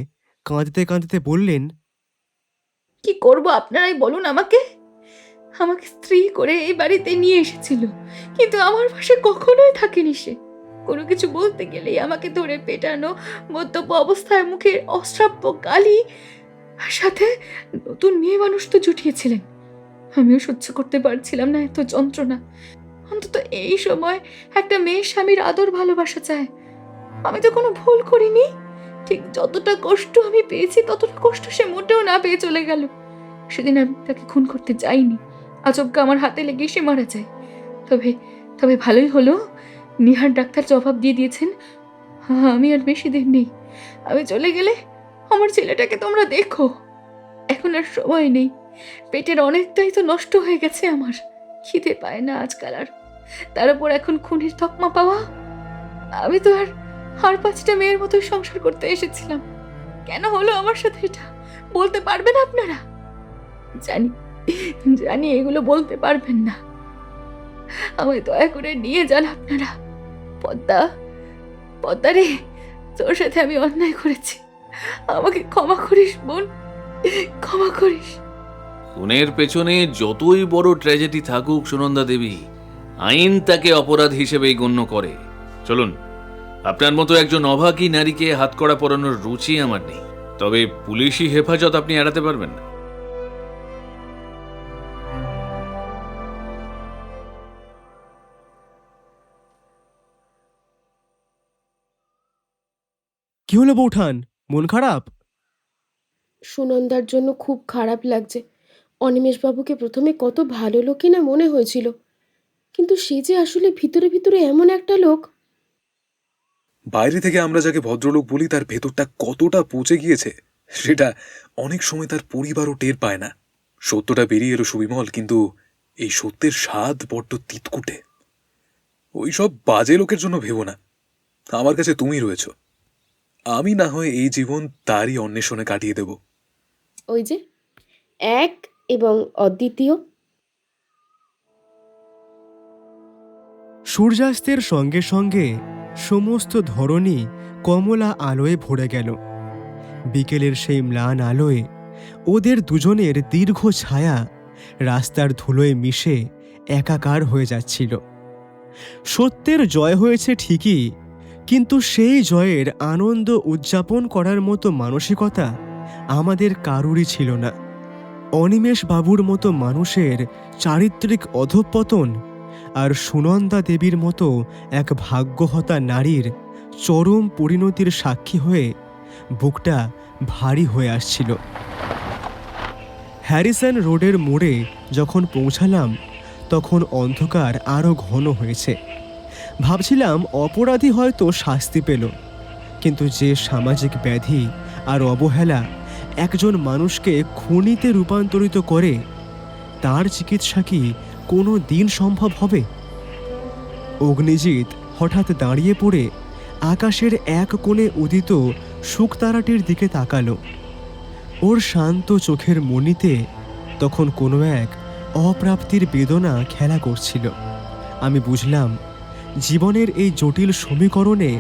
কাঁদতে কাঁদতে বললেন, কি করব আপনারাই বলুন আমাকে। আমাকে স্ত্রী করে এই বাড়িতে নিয়ে এসেছিল, কিন্তু আমার পাশে কখনোই থাকেনি সে। কোনো কিছু বলতে গেলেই আমাকে ধরে পেটানো, মদ্যপ অবস্থায় মুখে অশ্রাব্য গালি, আর সাথে নতুন মেয়ে মানুষ তো জুটিয়েছিলেন। আমিও সহ্য করতে পারছিলাম না এত যন্ত্রণা। অন্তত এই সময় একটা মেয়ের স্বামীর আদর ভালোবাসা চায়। আমি তো কোনো ভুল করিনি। ঠিক যতটা কষ্ট আমি পেয়েছি ততটা কষ্ট সে মোটেও না পেয়ে চলে গেল। সেদিন আমি তাকে খুন করতে যাইনি, আচমকা আমার হাতে লেগে সে মারা যায়। তবে তবে ভালোই হলো, নিহার ডাক্তার জবাব দিয়ে দিয়েছেন আমি আর বেশি দিন নেই। আমি চলে গেলে আমার ছেলেটাকে তোমরা দেখো। এখন আর সময় নেই, পেটের অনেকটাই তো নষ্ট হয়ে গেছে আমার। খিদে পায় না আজকাল আর, তার উপর এখন খুনির তকমা পাওয়া। আমি তো আর 5টা মেয়ের মতোই সংসার করতে এসেছিলাম। কেন হলো আমার সাথে এটা বলতে পারবেন আপনারা? জানি জানি এগুলো বলতে পারবেন না। আমায় দয়া করে নিয়ে যান আপনারা। পদ্মা, পদ্মা রে, তোর সাথে আমি অন্যায় করেছি, আমাকে ক্ষমা করিস বোন, ক্ষমা করিস। খুনের পেছনে যতই বড় ট্র্যাজেডি থাকুক সুনন্দা দেবী, আইন তাকে অপরাধ হিসেবেই গণ্য করে। চলুন, আপনার মতো একজন অভাগী নারীকে হাতকড়া পরানোর রুচি আমার নেই, তবে পুলিশি হেফাজত আপনি এড়াতে পারবেন না। কি হলো বৌঠান, মন খারাপ? সুনন্দার জন্য খুব খারাপ লাগছে। অনিমেষবাবুকে প্রথমে কত ভালো লোকই না মনে হয়েছিল, কিন্তু সে যে আসলে ভিতরে ভিতরে এমন একটা লোক। বাইরে থেকে আমরা যাকে ভদ্রলোক বলি তার ভেতরটা কতটা পচে গিয়েছে সেটা অনেক সময় তার পরিবারও টের পায় না। সত্যটা বেরিয়ে এলো সুবিমল, কিন্তু এই সত্যের স্বাদ বড্ড তিতকুটে। ওই সব বাজে লোকের জন্য ভেবো না, আমার কাছে তুমি রয়েছ। আমি না হয় এই জীবন তারই অন্বেষণে কাটিয়ে দেব। ওই যে এক এবং অদ্বিতীয়। সূর্যাস্তের সঙ্গে সঙ্গে সমস্ত ধরনী কমলা আলোয় ভরে গেল। বিকেলের সেই ম্লান আলোয় ওদের দুজনের দীর্ঘ ছায়া রাস্তার ধুলোয় মিশে একাকার হয়ে যাচ্ছিল। সত্যের জয় হয়েছে ঠিকই, কিন্তু সেই জয়ের আনন্দ উদযাপন করার মতো মানসিকতা আমাদের কারুরই ছিল না। অনিমেষ বাবুর মতো মানুষের চারিত্রিক অধঃপতন আর সুনন্দা দেবীর মতো এক ভাগ্যহতা নারীর চরম পরিণতির সাক্ষী হয়ে বুকটা ভারী হয়ে আসছিল। হ্যারিসন রোডের মোড়ে যখন পৌঁছালাম তখন অন্ধকার আরও ঘন হয়েছে। ভাবছিলাম অপরাধী হয়তো শাস্তি পেল, কিন্তু যে সামাজিক ব্যাধি আর অবহেলা একজন মানুষকে খুনিতে রূপান্তরিত করে, তার চিকিৎসা কি কোনো দিন সম্ভব হবে? অগ্নিজিৎ হঠাৎ দাঁড়িয়ে পড়ে আকাশের এক কোণে উদিত শুকতারাটির দিকে তাকালো। ওর শান্ত চোখের মণিতে তখন কোনো এক অপ্রাপ্তির বেদনা খেলা করছিল। আমি বুঝলাম, জীবনের এই জটিল সমীকরণে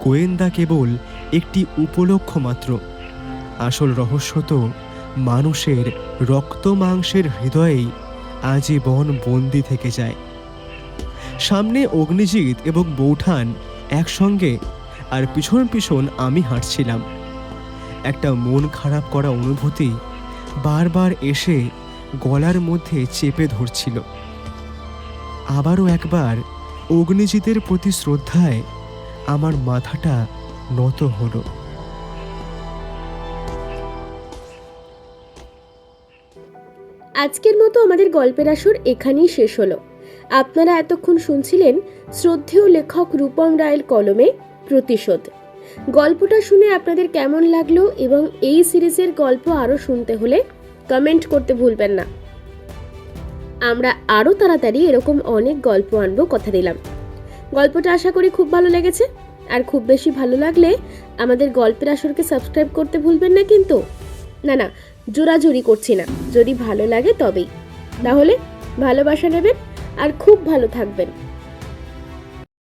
গোয়েন্দা কেবল একটি উপলক্ষ মাত্র। আসল রহস্য তো মানুষের রক্ত মাংসের হৃদয়েই আজীবন বন্দি থেকে যায়। সামনে অগ্নিজিৎ এবং বৌঠান একসঙ্গে, আর পিছন পিছন আমি হাঁটছিলাম। একটা মন খারাপ করা অনুভূতি বারবার এসে গলার মধ্যে চেপে ধরছিল। আবারও একবার অগ্নিজিতের প্রতি শ্রদ্ধায় আমার মাথাটা নত হলো। আজকের মতো আমাদের গল্পের আসর এখানেই শেষ হলো। আপনারা এতক্ষণ শুনছিলেন শ্রদ্ধেয় লেখক রূপম রায়ের কলমে প্রতিশোধ। গল্পটা শুনে আপনাদের কেমন লাগলো এবং এই সিরিজের গল্প আরও শুনতে হলে কমেন্ট করতে ভুলবেন না। আমরা আরও তাড়াতাড়ি এরকম অনেক গল্প আনবো, কথা দিলাম। গল্পটা আশা করি খুব ভালো লেগেছে। আর খুব বেশি ভালো লাগলে আমাদের গল্পের আসরকে সাবস্ক্রাইব করতে ভুলবেন না কিন্তু। না জোরাজুরি করছি না, যদি ভালো লাগে তবেই। তাহলে ভালোবাসা নেবেন আর খুব ভালো থাকবেন।